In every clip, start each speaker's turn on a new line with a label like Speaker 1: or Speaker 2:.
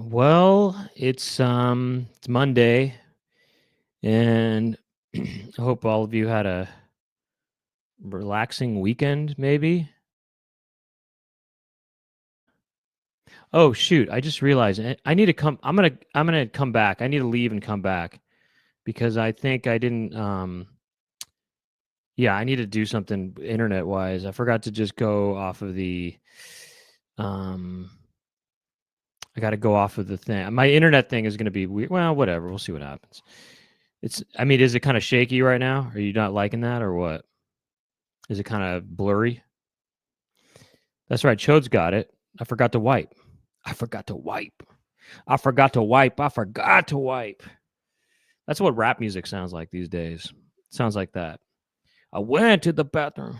Speaker 1: Well, it's Monday, and I hope all of you had a relaxing weekend, maybe. Oh shoot, I just realized I need to come. I'm gonna come back. I need to leave and come back because I think I didn't. Yeah, I need to do something internet wise. I forgot to just go off of the. Um, I got to go off of the thing. My internet thing is gonna be weird. Well, whatever. We'll see what happens. It's. I mean, is it kind of shaky right now? Are you not liking that or what? Is it kind of blurry? That's right. Chode's got it. I forgot to wipe. I forgot to wipe. I forgot to wipe. I forgot to wipe. That's what rap music sounds like these days. It sounds like that. I went to the bathroom.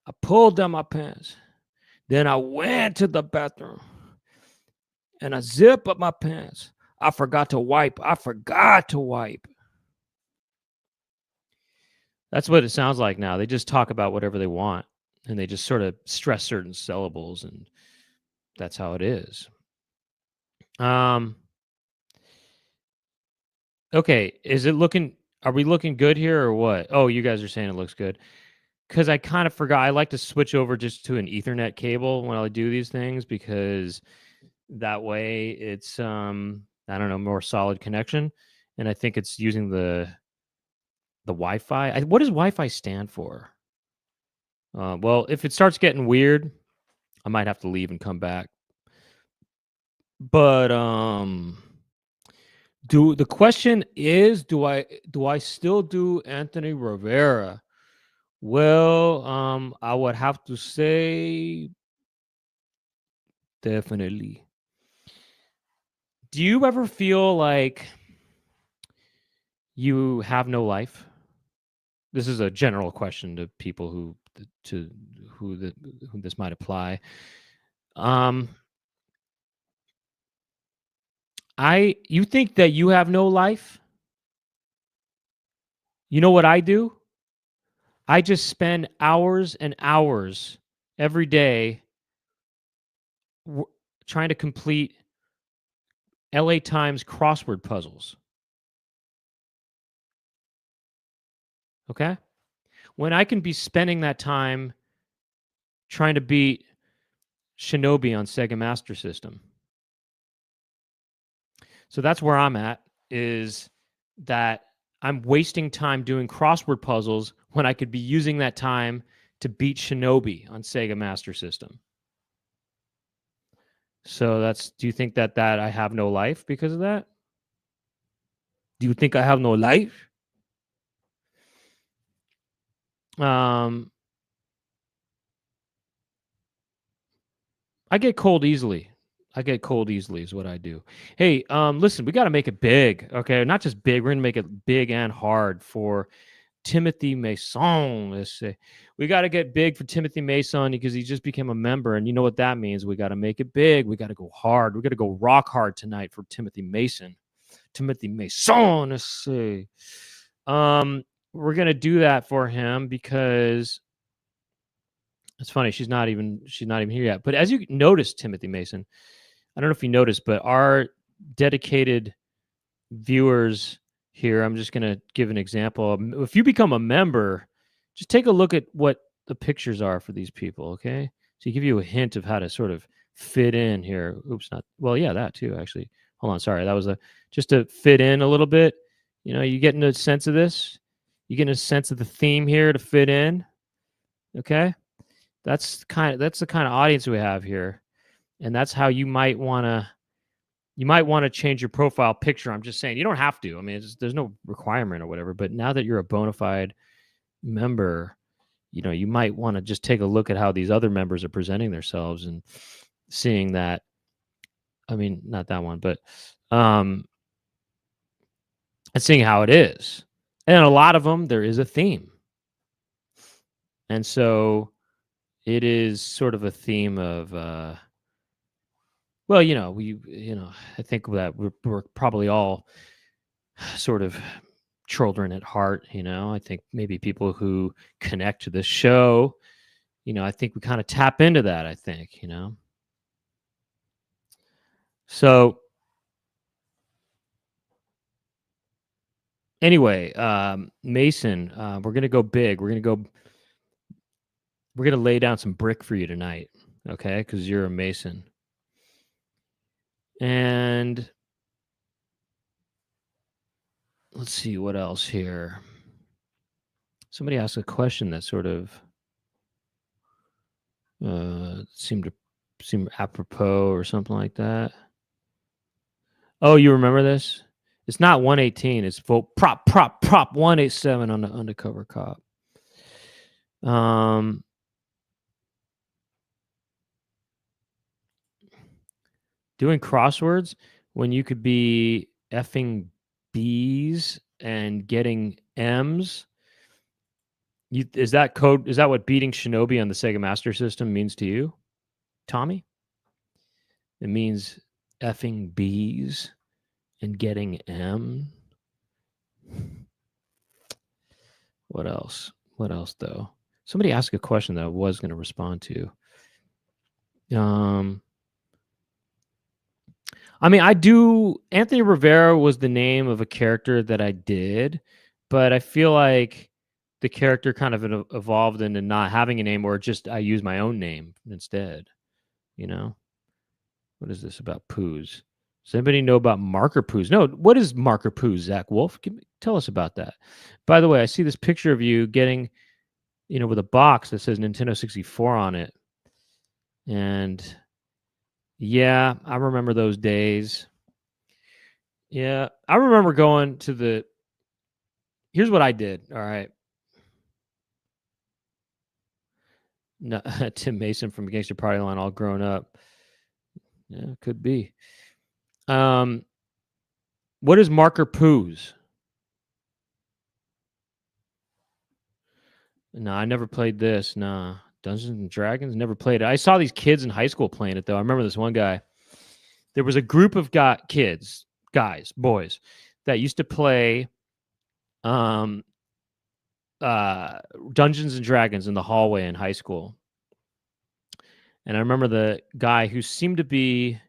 Speaker 1: I pulled down my pants. Then I went to the bathroom and I zip up my pants. I forgot to wipe. I forgot to wipe. That's what it sounds like now. They just talk about whatever they want and they just sort of stress certain syllables, and that's how it is. Um, Okay, is it looking are we looking good here or what? Oh, you guys are saying it looks good. Because I kind of forgot. I like to switch over just to an Ethernet cable when I do these things because that way it's I don't know, more solid connection. And I think it's using the Wi-Fi. What does Wi-Fi stand for? Well, if it starts getting weird, I might have to leave and come back. But do the question is do I still do Anthony Rivera? Well, I would have to say definitely. Do you ever feel like you have no life? This is a general question to people to who this might apply. Um, you think that you have no life? You know what I do? I just spend hours and hours every day w- trying to complete LA Times crossword puzzles. Okay? When I can be spending that time trying to beat Shinobi on Sega Master System. So that's where I'm at, is that I'm wasting time doing crossword puzzles when I could be using that time to beat Shinobi on Sega Master System. So do you think that I have no life because of that? Do you think I have no life? Um, I get cold easily. I get cold easily is what I do. Hey, listen, we got to make it big, okay? Not just big, we're gonna make it big and hard for Timothy Mason. Let's say we got to get big for Timothy Mason because he just became a member, and you know what that means. We got to make it big. We got to go hard. We got to go rock hard tonight for Timothy Mason. Timothy Mason. Let's see. We're gonna do that for him because it's funny. She's not even here yet. But as you notice, Timothy Mason, I don't know if you noticed, but our dedicated viewers here, I'm just going to give an example. If you become a member, just take a look at what the pictures are for these people, okay? So, give you a hint of how to sort of fit in here. Oops, not well, yeah, that too, actually. Hold on, sorry. That was just to fit in a little bit. You getting a sense of this? You getting a sense of the theme here to fit in? Okay? That's the kind of audience we have here. And that's how you might want to change your profile picture. I'm just saying you don't have to. I mean, there's no requirement or whatever. But now that you're a bona fide member, you might want to just take a look at how these other members are presenting themselves and seeing that. I mean, not that one, but and seeing how it is. And a lot of them, there is a theme, and so it is sort of a theme of. Well, I think that we're probably all sort of children at heart. I think maybe people who connect to this show, I think we kind of tap into that. I think. So anyway, Mason, we're gonna go big. We're gonna lay down some brick for you tonight, okay? Because you're a Mason. And let's see what else here. Somebody asked a question that sort of seem apropos or something like that. Oh, you remember this? It's not 118. It's vote prop 187 on the undercover cop. Doing crosswords when you could be effing B's and getting M's. Is that code? Is that what beating Shinobi on the Sega Master System means to you, Tommy? It means effing B's and getting M. What else? What else though? Somebody asked a question that I was going to respond to. I mean, I do. Anthony Rivera was the name of a character that I did, but I feel like the character kind of evolved into not having a name, or just I use my own name instead. You know, what is this about poos? Does anybody know about marker poos? No, what is marker poos, Zach Wolf? Tell us about that. By the way, I see this picture of you getting, with a box that says Nintendo 64 on it, and yeah, I remember those days. Yeah, I remember going to the. Here's what I did. All right. No, Tim Mason from Gangster Party Line, all grown up. Yeah, could be. What is marker poos? No, I never played this. Nah, Dungeons and Dragons, never played it. I saw these kids in high school playing it though. I remember this one guy. There was a group of kids, guys, boys, that used to play Dungeons and Dragons in the hallway in high school. And I remember the guy who seemed to be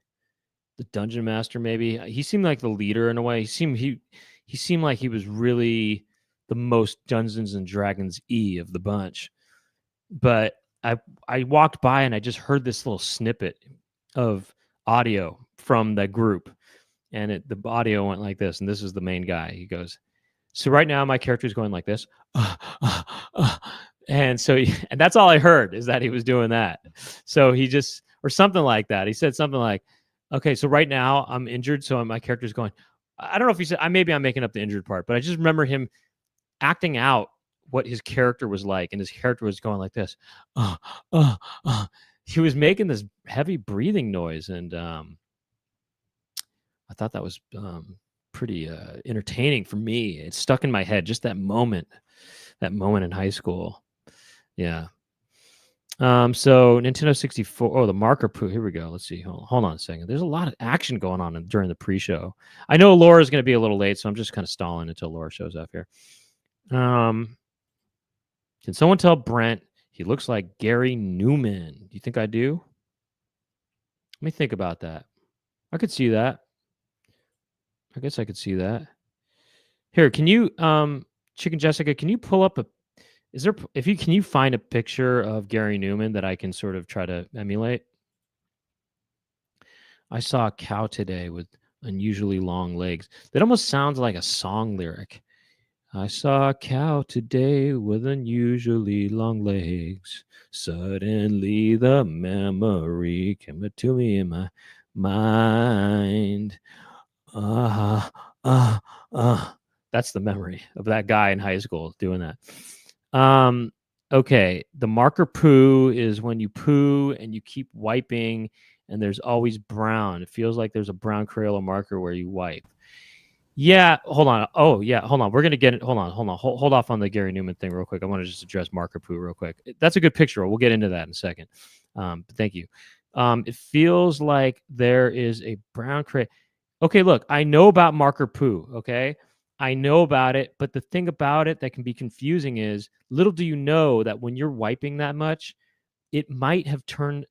Speaker 1: the dungeon master, maybe. He seemed like the leader in a way. He seemed like he was really the most Dungeons and Dragons of the bunch. But I walked by and I just heard this little snippet of audio from the group, and the audio went like this. And this is the main guy. He goes, "So right now my character is going like this." And so, and that's all I heard, is that he was doing that. So he just, or something like that. He said something like, "Okay, so right now I'm injured, so my character's going." I don't know if he said, maybe I'm making up the injured part, but I just remember him acting out what his character was like, and his character was going like this. He was making this heavy breathing noise, and I thought that was pretty entertaining for me. It stuck in my head, just that moment in high school. Yeah. So Nintendo 64. Oh, the marker poo. Here we go. Let's see. Hold on a second. There's a lot of action going on during the pre-show. I know Laura's going to be a little late, so I'm just kind of stalling until Laura shows up here. Can someone tell Brent he looks like Gary Newman? Do you think I do? Let me think about that. I could see that. I guess I could see that. Here, can you, Chicken Jessica, can you pull up can you find a picture of Gary Newman that I can sort of try to emulate? I saw a cow today with unusually long legs. That almost sounds like a song lyric. I saw a cow today with unusually long legs. Suddenly the memory came to me in my mind. That's the memory of that guy in high school doing that. Okay, the marker poo is when you poo and you keep wiping, and there's always brown. It feels like there's a brown Crayola marker where you wipe. Yeah, hold on. Oh, yeah, hold on. We're gonna get it. Hold on. Hold off on the Gary Newman thing real quick. I want to just address marker poo real quick. That's a good picture. We'll get into that in a second. Thank you. It feels like there is a brown cray. Okay, look, I know about marker poo. Okay, I know about it, but the thing about it that can be confusing is, little do you know that when you're wiping that much, it might have turned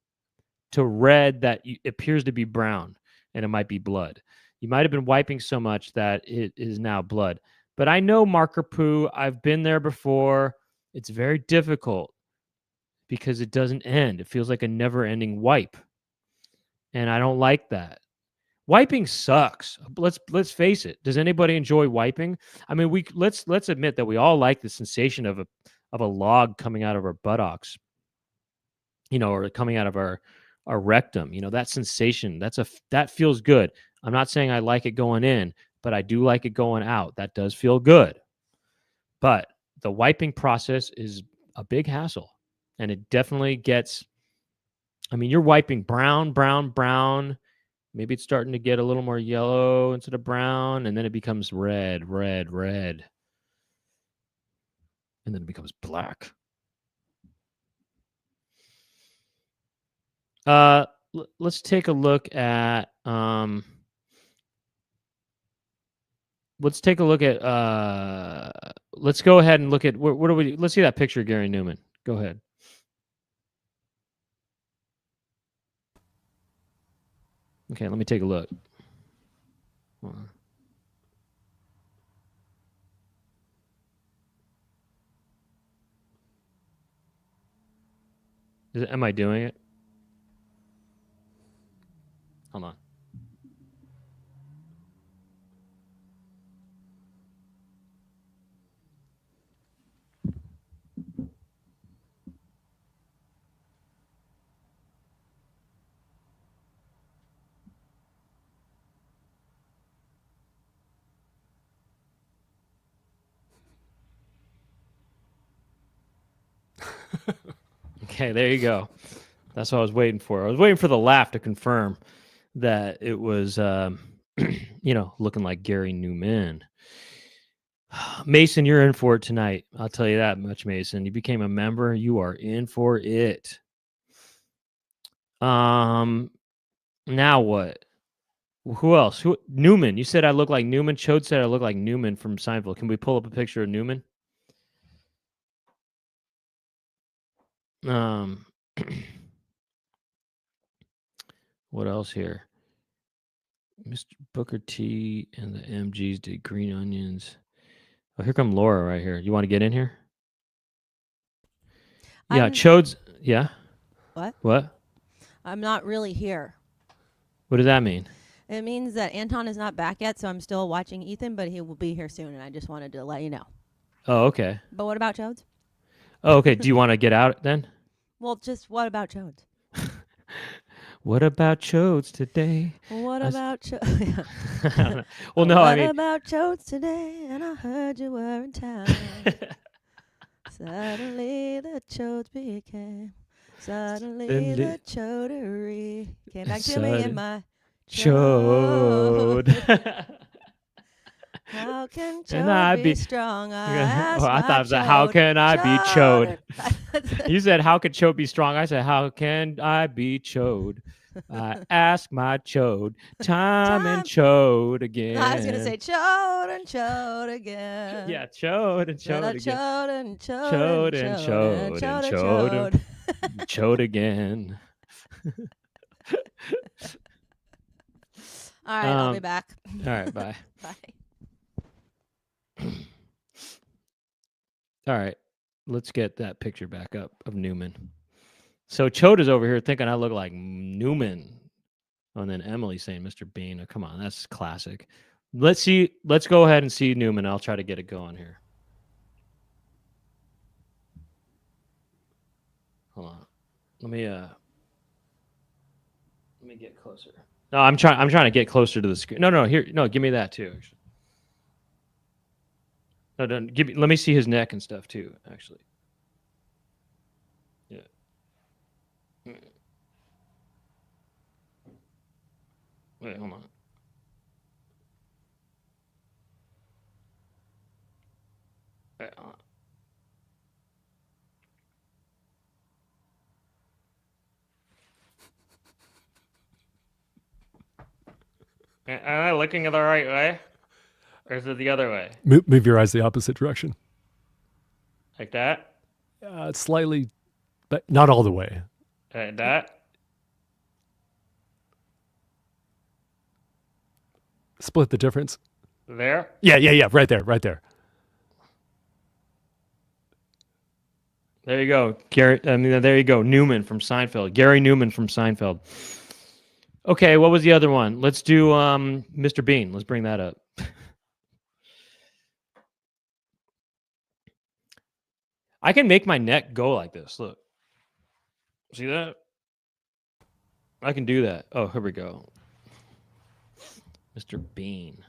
Speaker 1: to red that appears to be brown. and it might be blood. You might have been wiping so much that it is now blood. But I know marker poo. I've been there before. It's very difficult because it doesn't end. It feels like a never-ending wipe, and I don't like that. Wiping sucks. Let's face it. Does anybody enjoy wiping? I mean, let's admit that we all like the sensation of a log coming out of our buttocks, or coming out of our rectum. That sensation. That feels good. I'm not saying I like it going in, but I do like it going out. That does feel good. But the wiping process is a big hassle, and it definitely gets. I mean, you're wiping brown, brown, brown. Maybe it's starting to get a little more yellow instead of brown, and then it becomes red, red, red. And then it becomes black. Let's take a look at let's go ahead and look at what are we let's see that picture of Gary Newman. Go ahead. Okay, let me take a look. Am I doing it? Hold on. Okay, there you go. That's what I was waiting for. I was waiting for the laugh to confirm that it was, looking like Gary Newman. Mason, you're in for it tonight. I'll tell you that much, Mason. You became a member. You are in for it. Now what? Who else? Newman. You said I look like Newman. Chode said I look like Newman from Seinfeld. Can we pull up a picture of Newman? What else here? Mr. Booker T and the MGs did green onions. Oh, here come Laura right here. You want to get in here? Yeah, Chode's. Yeah. What?
Speaker 2: I'm not really here.
Speaker 1: What does that mean?
Speaker 2: It means that Anton is not back yet, so I'm still watching Ethan, but he will be here soon, and I just wanted to let you know.
Speaker 1: Oh, okay.
Speaker 2: But what about Chodes?
Speaker 1: Oh, okay. Do you want to get out then?
Speaker 2: Well, just what about Chodes?
Speaker 1: What about Chodes today?
Speaker 2: What about Chodes?
Speaker 1: Well, no,
Speaker 2: I mean. What about Chodes today? And I heard you were in town. Suddenly the Chodes became. Suddenly the chodery came back to me in my chode. How can chode be strong? I thought it was
Speaker 1: how can I be chode? You said, how can chode be strong? I said, how can I be chode? I ask my chode, time and chode again.
Speaker 2: I was going to say chode and chode again.
Speaker 1: Yeah, chode and chode again.
Speaker 2: Chode and chode
Speaker 1: chode and chode and chode and chode again.
Speaker 2: All right, I'll be back.
Speaker 1: All right, bye.
Speaker 2: Bye.
Speaker 1: All right, let's get that picture back up of Newman. So Chode is over here thinking I look like Newman. Oh, and then Emily saying Mr. Bean. Oh, come on, that's classic. Let's go ahead and see Newman. I'll try to get it going here. Hold on. Let me get closer. No, I'm trying to get closer to the screen. No, here. No, give me that too. Actually. No, let me see his neck and stuff too, actually. Yeah. Wait, hold on. Wait, hold on. Am I looking the right way? Or is it the other way?
Speaker 3: Move your eyes the opposite direction.
Speaker 1: Like that?
Speaker 3: Slightly, but not all the way.
Speaker 1: Like that?
Speaker 3: Split the difference.
Speaker 1: There?
Speaker 3: Yeah. Right there.
Speaker 1: There you go. There you go. Newman from Seinfeld. Gary Newman from Seinfeld. Okay, what was the other one? Let's do Mr. Bean. Let's bring that up. I can make my neck go like this. Look. See that? I can do that. Oh, here we go. Mr. Bean.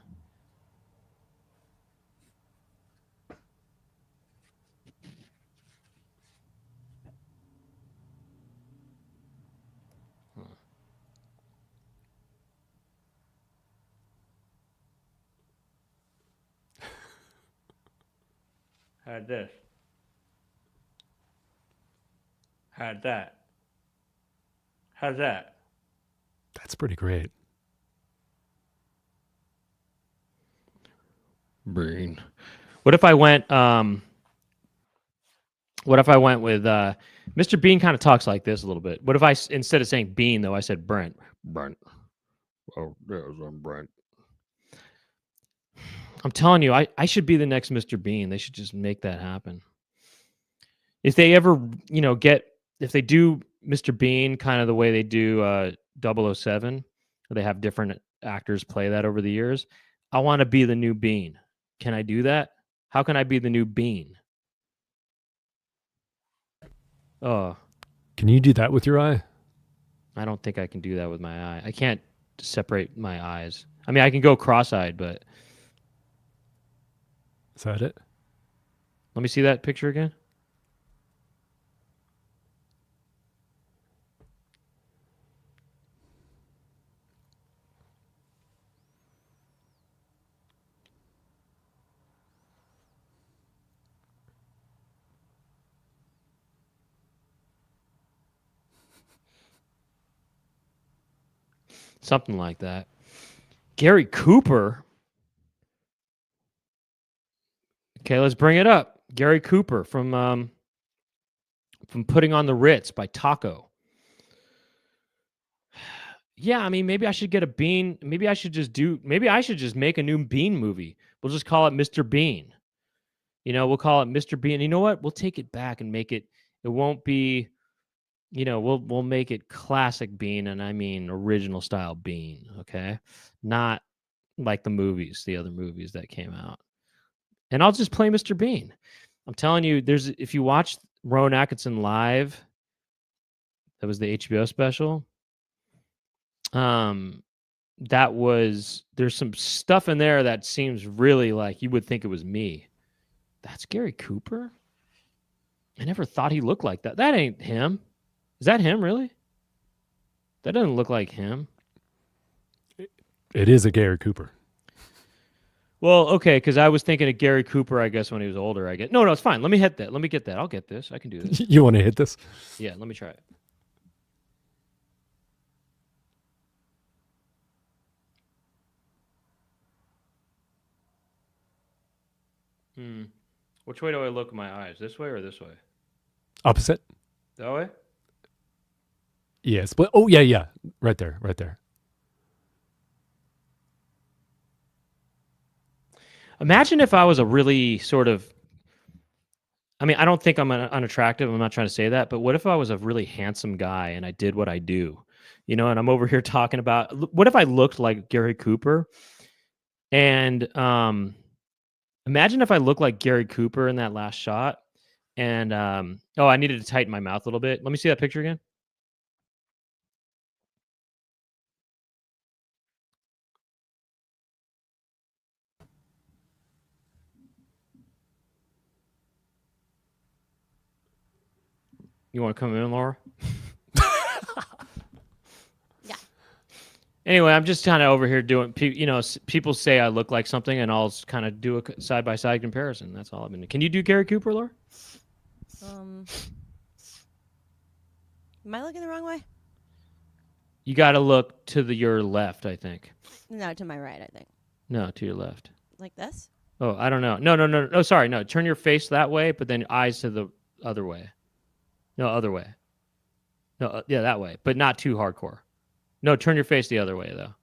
Speaker 1: Had this. Had that. How's that?
Speaker 3: That's pretty great.
Speaker 1: Bean. What if I went with Mr. Bean kind of talks like this a little bit. What if I instead of saying Bean though I said Brent? Brent. Oh, yes, I'm Brent. I'm telling you, I should be the next Mr. Bean. They should just make that happen. If they ever, if they do Mr. Bean kind of the way they do 007, where they have different actors play that over the years, I want to be the new Bean. Can I do that? How can I be the new Bean? Oh.
Speaker 3: Can you do that with your eye?
Speaker 1: I don't think I can do that with my eye. I can't separate my eyes. I mean, I can go cross-eyed, but...
Speaker 3: Is that it?
Speaker 1: Let me see that picture again. Something like that. Gary Cooper. Okay, let's bring it up. Gary Cooper from Putting on the Ritz by Taco. Yeah, I mean, maybe I should get a Bean. Maybe I should just make a new Bean movie. We'll just call it Mr. Bean. We'll call it Mr. Bean. You know what? We'll take it back and make it. It won't be. We'll make it classic Bean, and I mean original style Bean. Okay, not like the other movies that came out. And I'll just play Mr. Bean. I'm telling you, if you watch Rowan Atkinson live, that was the HBO special. There's some stuff in there that seems really like you would think it was me. That's Gary Cooper? I never thought he looked like that. That ain't him. Is that him, really? That doesn't look like him.
Speaker 3: It is a Gary Cooper.
Speaker 1: Well, okay, because I was thinking of Gary Cooper, I guess, when he was older. No, it's fine. Let me hit that. Let me get that. I'll get this. I can do this.
Speaker 3: You want to hit this?
Speaker 1: Yeah, let me try it. Which way do I look with my eyes? This way or this way?
Speaker 3: Opposite?
Speaker 1: That way?
Speaker 3: Yes. But yeah. Right there.
Speaker 1: Imagine if I was a really sort of, I mean, I don't think I'm unattractive. I'm not trying to say that, but what if I was a really handsome guy and I did what I do, and I'm over here talking about, what if I looked like Gary Cooper? And imagine if I looked like Gary Cooper in that last shot. And I needed to tighten my mouth a little bit. Let me see that picture again. You want to come in, Laura?
Speaker 2: Yeah.
Speaker 1: Anyway, I'm just kind of over here doing, people say I look like something, and I'll kind of do a side-by-side comparison. That's all I've been doing. Can you do Gary Cooper, Laura?
Speaker 2: Am I looking the wrong way?
Speaker 1: You got to look to your left, I think.
Speaker 2: No, to my right, I think.
Speaker 1: No, to your left.
Speaker 2: Like this?
Speaker 1: Oh, I don't know. No, sorry. No, turn your face that way, but then eyes to the other way. No, other way. No, yeah, that way, but not too hardcore. No, turn your face the other way, though.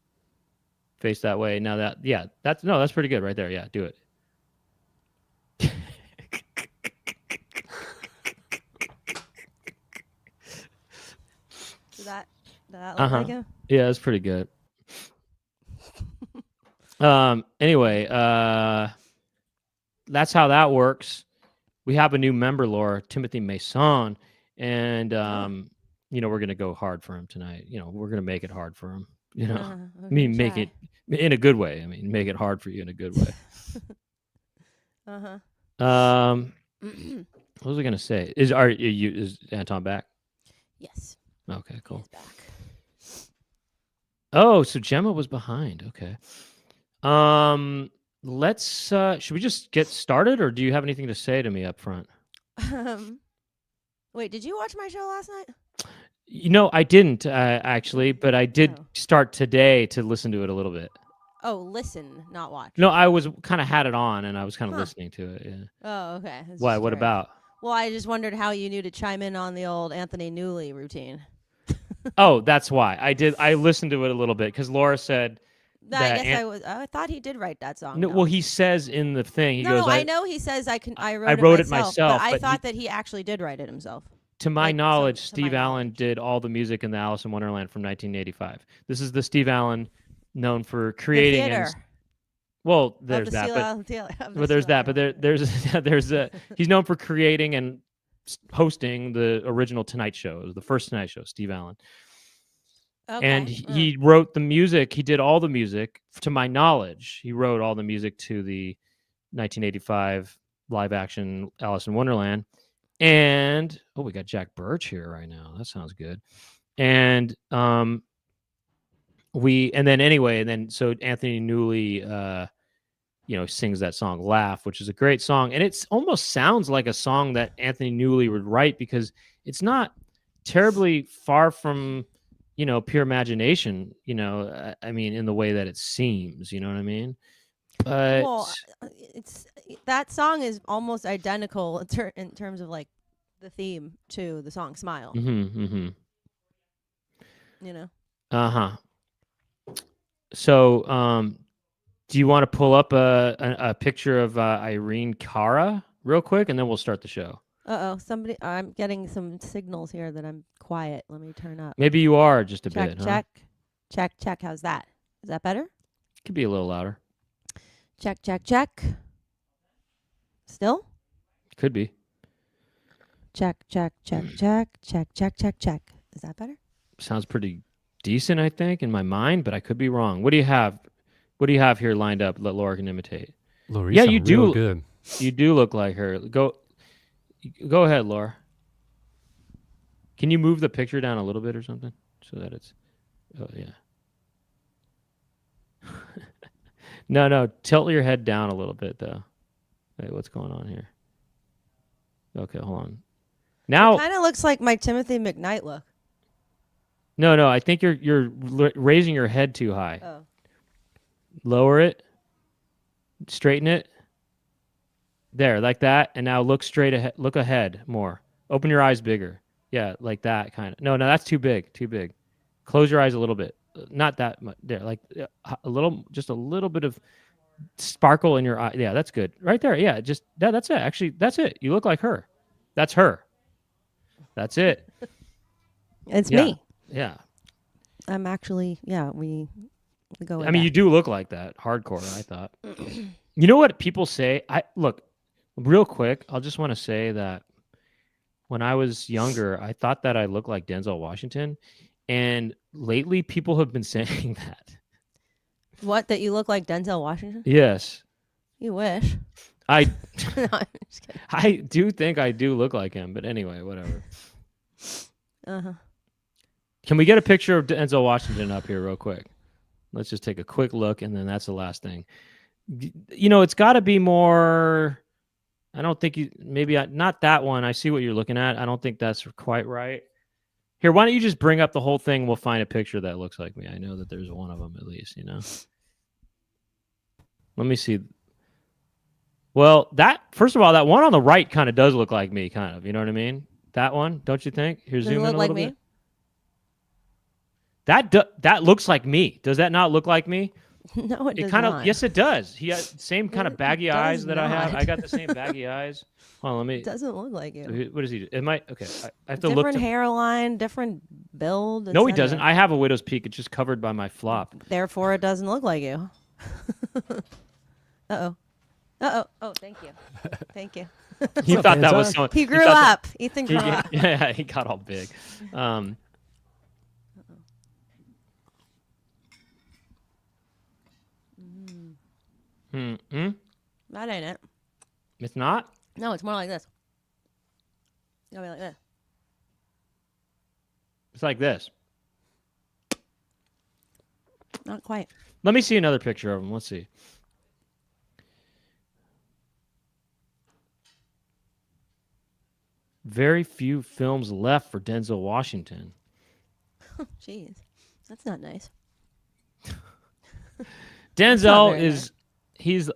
Speaker 1: Face that way. Now that's pretty good right there. Yeah, do it.
Speaker 2: Did that look like him?
Speaker 1: Yeah, that's pretty good. Anyway, that's how that works. We have a new member, Laura, Timothy Mason, and we're gonna go hard for him tonight. We're gonna make it hard for him. I mean, make it in a good way. I mean, make it hard for you in a good way. What was I gonna say? Is Anton back?
Speaker 2: Yes.
Speaker 1: Okay, cool.
Speaker 2: He's back.
Speaker 1: Oh, so Gemma was behind. Okay. Let's should we just get started, or do you have anything to say to me up front?
Speaker 2: Wait, did you watch my show last night?
Speaker 1: I didn't actually, but I did start today to listen to it a little bit.
Speaker 2: Oh, listen, not watch.
Speaker 1: No, I was kind of had it on, and I was kind of listening to it. Yeah.
Speaker 2: Oh, okay. That's
Speaker 1: Why?
Speaker 2: just
Speaker 1: What
Speaker 2: weird.
Speaker 1: about?
Speaker 2: Well, I just wondered how you knew to chime in on the old Anthony Newley routine.
Speaker 1: Oh, that's why I did. I listened to it a little bit because Laura said.
Speaker 2: I thought he did write that song.
Speaker 1: No, well, he says in the thing. He goes,
Speaker 2: I know he says I
Speaker 1: wrote it myself.
Speaker 2: But I thought that he actually did write it himself.
Speaker 1: To my knowledge, Steve Allen did all the music in the Alice in Wonderland from 1985. This is the Steve Allen known for creating.
Speaker 2: The theater.
Speaker 1: Well, there's that, but there's that, but there's he's known for creating and hosting the original Tonight Show. It was the first Tonight Show, Steve Allen. Okay. And he wrote the music. He did all the music. To my knowledge, he wrote all the music to the 1985 live action Alice in Wonderland. And we got Jack Birch here right now. That sounds good. And so Anthony Newley sings that song Laugh, which is a great song, and it almost sounds like a song that Anthony Newley would write because it's not terribly far from pure imagination, I mean, in the way that it seems, you know what I mean? But
Speaker 2: that song is almost identical in terms of like the theme to the song Smile.
Speaker 1: So, do you want to pull up a picture of Irene Cara real quick, and then we'll start the show?
Speaker 2: I'm getting some signals here that I'm quiet. Let me turn up.
Speaker 1: Maybe you are just a bit.
Speaker 2: Check. How's that? Is that better?
Speaker 1: Could be a little louder.
Speaker 2: Check. Still?
Speaker 1: Could be.
Speaker 2: Check. Is that better?
Speaker 1: Sounds pretty decent, I think, in my mind, but I could be wrong. What do you have? What do you have here lined up that Laura can imitate?
Speaker 3: Laura, you do. Good.
Speaker 1: You do look like her. Go ahead, Laura. Can you move the picture down a little bit or something so that it's? Oh yeah. No. Tilt your head down a little bit though. Wait, what's going on here? Okay, hold on. Now
Speaker 2: it kind of looks like my Timothy McKnight look.
Speaker 1: No. I think you're raising your head too high.
Speaker 2: Oh.
Speaker 1: Lower it. Straighten it. There, like that, and now look straight ahead. Look ahead more. Open your eyes bigger. Yeah, like that kind of. No, that's too big. Too big. Close your eyes a little bit. Not that much. There, like just a little bit of sparkle in your eye. Yeah, that's good. Right there. Yeah, just that's it. Actually, that's it. You look like her. That's her. That's it.
Speaker 2: It's me.
Speaker 1: Yeah.
Speaker 2: I'm actually. Yeah, we go.
Speaker 1: I mean, you do look like that. Hardcore. I thought. You know what people say? Look. Real quick, I'll just want to say that when I was younger, I thought that I looked like Denzel Washington, and lately people have been saying that.
Speaker 2: What? That you look like Denzel Washington?
Speaker 1: Yes.
Speaker 2: You wish.
Speaker 1: No,
Speaker 2: I'm just kidding.
Speaker 1: I do think I do look like him, but anyway, whatever. Can we get a picture of Denzel Washington up here real quick? Let's just take a quick look, and then that's the last thing. It's got to be more... I don't think not that one. I see what you're looking at. I don't think that's quite right. Here, why don't you just bring up the whole thing? We'll find a picture that looks like me. I know that there's one of them at least, Let me see. Well, first of all, that one on the right kind of does look like me, kind of. You know what I mean? That one, don't you think? Here, zoom in a little bit. That looks like me. Does that not look like me?
Speaker 2: No, it does
Speaker 1: kind of.
Speaker 2: not.
Speaker 1: Yes, it does. He has same kind of
Speaker 2: It
Speaker 1: baggy eyes
Speaker 2: does
Speaker 1: that I have.
Speaker 2: not.
Speaker 1: I got the same baggy eyes. Hold on, let me.
Speaker 2: It doesn't look like you.
Speaker 1: What does he do? It might. Okay, I have to look.
Speaker 2: Different hairline, different build.
Speaker 1: No, he
Speaker 2: etc.
Speaker 1: doesn't. I have a widow's peak. It's just covered by my flop.
Speaker 2: Therefore, it doesn't look like you. Uh-oh. Uh-oh. Oh, thank you. Thank you.
Speaker 1: He thought that was so.
Speaker 2: He grew up. Ethan grew up.
Speaker 1: Yeah, he got all big.
Speaker 2: That ain't it.
Speaker 1: It's not?
Speaker 2: No, it's more like this. It'll be like this.
Speaker 1: It's like this.
Speaker 2: Not quite.
Speaker 1: Let me see another picture of him. Let's see. Very few films left for Denzel Washington.
Speaker 2: Jeez. That's not nice.
Speaker 1: Denzel is he's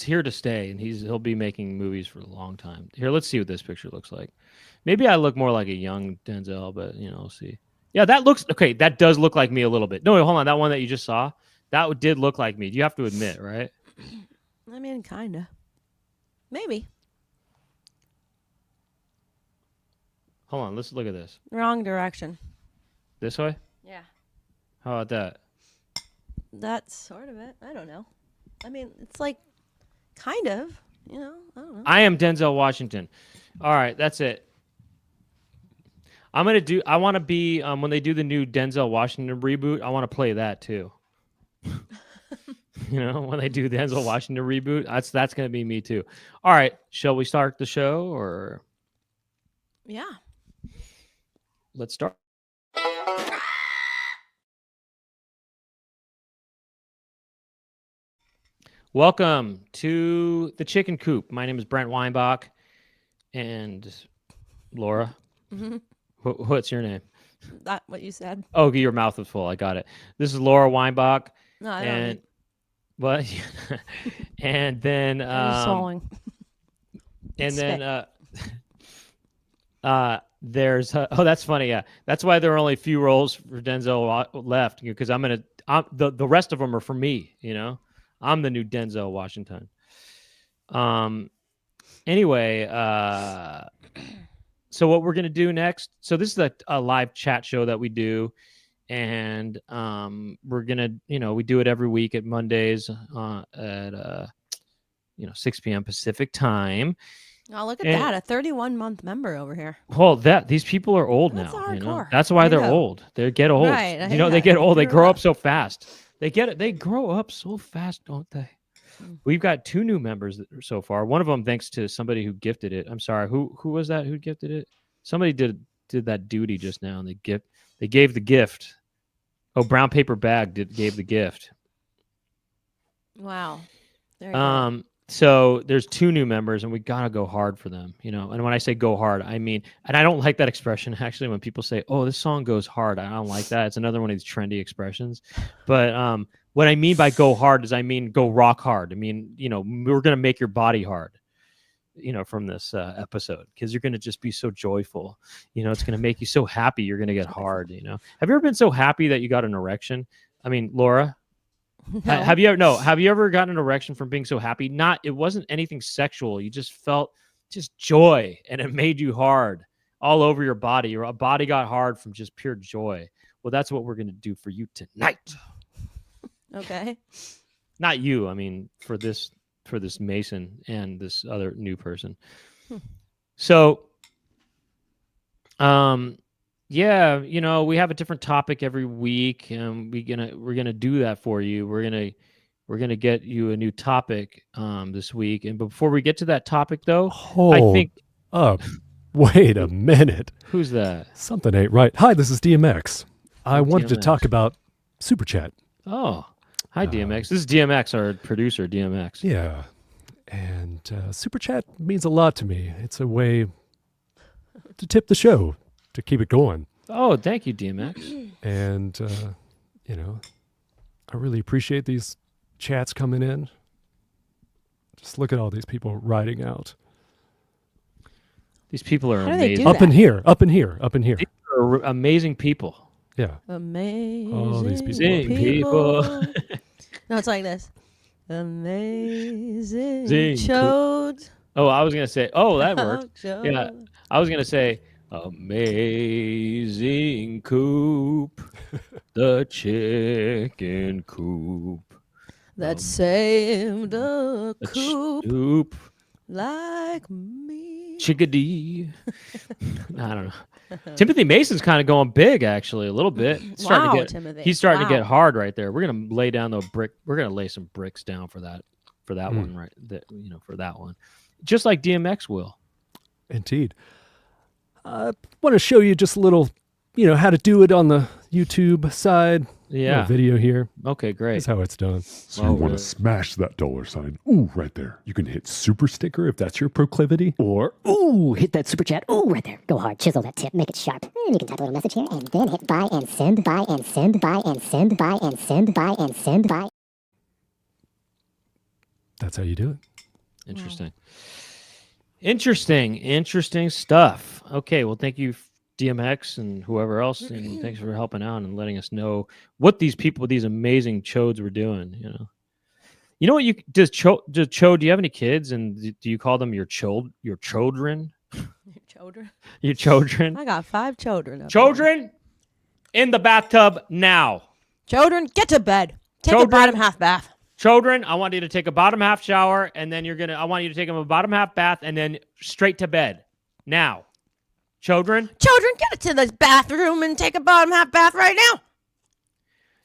Speaker 1: here to stay, and he'll be making movies for a long time. Here, let's see what this picture looks like. Maybe I look more like a young Denzel, but we'll see. Yeah, that looks okay. That does look like me a little bit. No, wait, hold on. That one that you just saw, that did look like me. You have to admit, right?
Speaker 2: I mean, kinda. Maybe.
Speaker 1: Hold on. Let's look at this.
Speaker 2: Wrong direction.
Speaker 1: This way?
Speaker 2: Yeah.
Speaker 1: How about that?
Speaker 2: That's sort of it. I don't know. I mean, it's like, kind of. I don't know.
Speaker 1: I am Denzel Washington. All right, that's it. I want to be, when they do the new Denzel Washington reboot, I want to play that too. When they do the Denzel Washington reboot, that's going to be me too. All right, shall we start the show or?
Speaker 2: Yeah.
Speaker 1: Let's start. Welcome to the Chicken Coop. My name is Brent Weinbach, and Laura.
Speaker 2: Mm-hmm.
Speaker 1: What's your name?
Speaker 2: That what you said.
Speaker 1: Oh, your mouth was full. I got it. This is Laura Weinbach.
Speaker 2: No, I don't.
Speaker 1: And what? And then
Speaker 2: swallowing.
Speaker 1: And then there's that's funny. Yeah, that's why there are only a few roles for Denzel left, because the rest of them are for me. I'm the new Denzel Washington. Anyway, so what we're gonna do next? So this is a live chat show that we do, and we're gonna, we do it every week at Mondays at 6 p.m. Pacific time.
Speaker 2: Oh, look at that! A 31-month member over here.
Speaker 1: Well, these people are old now.
Speaker 2: Hardcore.
Speaker 1: That's why they're old. They get old.
Speaker 2: Right.
Speaker 1: They get old. They grow up so fast. They grow up so fast, don't they? We've got 2 new members so far. One of them, thanks to somebody who gifted it. I'm sorry, who was that? Who gifted it? Somebody did that duty just now, and they gave the gift. Oh, Brown Paper Bag gave the gift.
Speaker 2: Wow. There you go.
Speaker 1: So there's 2 new members, and we gotta go hard for them, And when I say go hard, I mean, and I don't like that expression actually. When people say, "Oh, this song goes hard," I don't like that. It's another one of these trendy expressions. But what I mean by go hard is I mean go rock hard. I mean, we're gonna make your body hard, from this episode, because you're gonna just be so joyful. It's gonna make you so happy. You're gonna get hard. Have you ever been so happy that you got an erection? I mean, Laura.
Speaker 2: No.
Speaker 1: Have you ever gotten an erection from being so happy? It wasn't anything sexual. You just felt just joy, and it made you hard all over your body. Your body got hard from just pure joy. Well, that's what we're going to do for you tonight.
Speaker 2: Okay. Not
Speaker 1: you. I mean, for this Mason and this other new person. So, yeah, we have a different topic every week, and we're gonna do that for you. We're gonna get you a new topic this week. And before we get to that topic, though, I think
Speaker 3: up. Wait a minute.
Speaker 1: Who's that?
Speaker 3: Something ain't right. Hi, this is DMX. I wanted to talk about Super Chat.
Speaker 1: Oh, hi, DMX. This is DMX, our producer, DMX.
Speaker 3: Yeah, and Super Chat means a lot to me. It's a way to tip the show, to keep it going.
Speaker 1: Oh, thank you, DMX.
Speaker 3: And, I really appreciate these chats coming in. Just look at all these people riding out.
Speaker 1: These people are
Speaker 2: How do they
Speaker 1: amazing.
Speaker 2: do
Speaker 3: Up in here.
Speaker 1: These are amazing people.
Speaker 3: Yeah.
Speaker 2: Amazing
Speaker 3: all these people.
Speaker 1: People.
Speaker 2: No, it's like this. Amazing
Speaker 1: Zing,
Speaker 2: chode.
Speaker 1: Oh, I was gonna say. Oh, that worked.
Speaker 2: Chode.
Speaker 1: Yeah, I was gonna say amazing coop, the chicken coop.
Speaker 2: That saved a
Speaker 1: A
Speaker 2: coop
Speaker 1: coop,
Speaker 2: like me.
Speaker 1: chickadee. I don't know. Timothy Mason's kind of going big, actually, a little bit. It's starting to
Speaker 2: Wow,
Speaker 1: get,
Speaker 2: Timothy.
Speaker 1: He's starting to
Speaker 2: Wow.
Speaker 1: get hard right there. We're gonna lay down the brick. We're gonna lay some bricks down for that one, right? For that one, just like DMX will.
Speaker 3: Indeed. I want to show you just a little, how to do it on the YouTube side.
Speaker 1: Yeah.
Speaker 3: Little video here.
Speaker 1: Okay, great.
Speaker 3: That's how it's done.
Speaker 4: So you want to smash that $sign. Ooh, right there. You can hit super sticker if that's your proclivity.
Speaker 5: Or, ooh, hit that super chat. Ooh, right there. Go hard. Chisel that tip. Make it sharp. And you can type a little message here and then hit buy and send, buy and send, buy and send, buy and send, buy and send, buy.
Speaker 3: That's how you do it.
Speaker 1: Interesting. Interesting stuff. Okay, well, thank you, DMX and whoever else, and thanks for helping out and letting us know what these people, these amazing chodes, were doing. You know what? Does Chode? Do you have any kids? And do you call them your children?
Speaker 2: Children?
Speaker 1: Your children?
Speaker 2: I got 5 children. up
Speaker 1: Children in the bathtub now.
Speaker 2: there. Children, get to bed. Take a
Speaker 1: Children.
Speaker 2: bottom half bath.
Speaker 1: Children, I want you to take a bottom half shower, and then I want you to take them a bottom half bath, and then straight to bed. Now. Children,
Speaker 2: Children, get to the bathroom and take a bottom half bath right now.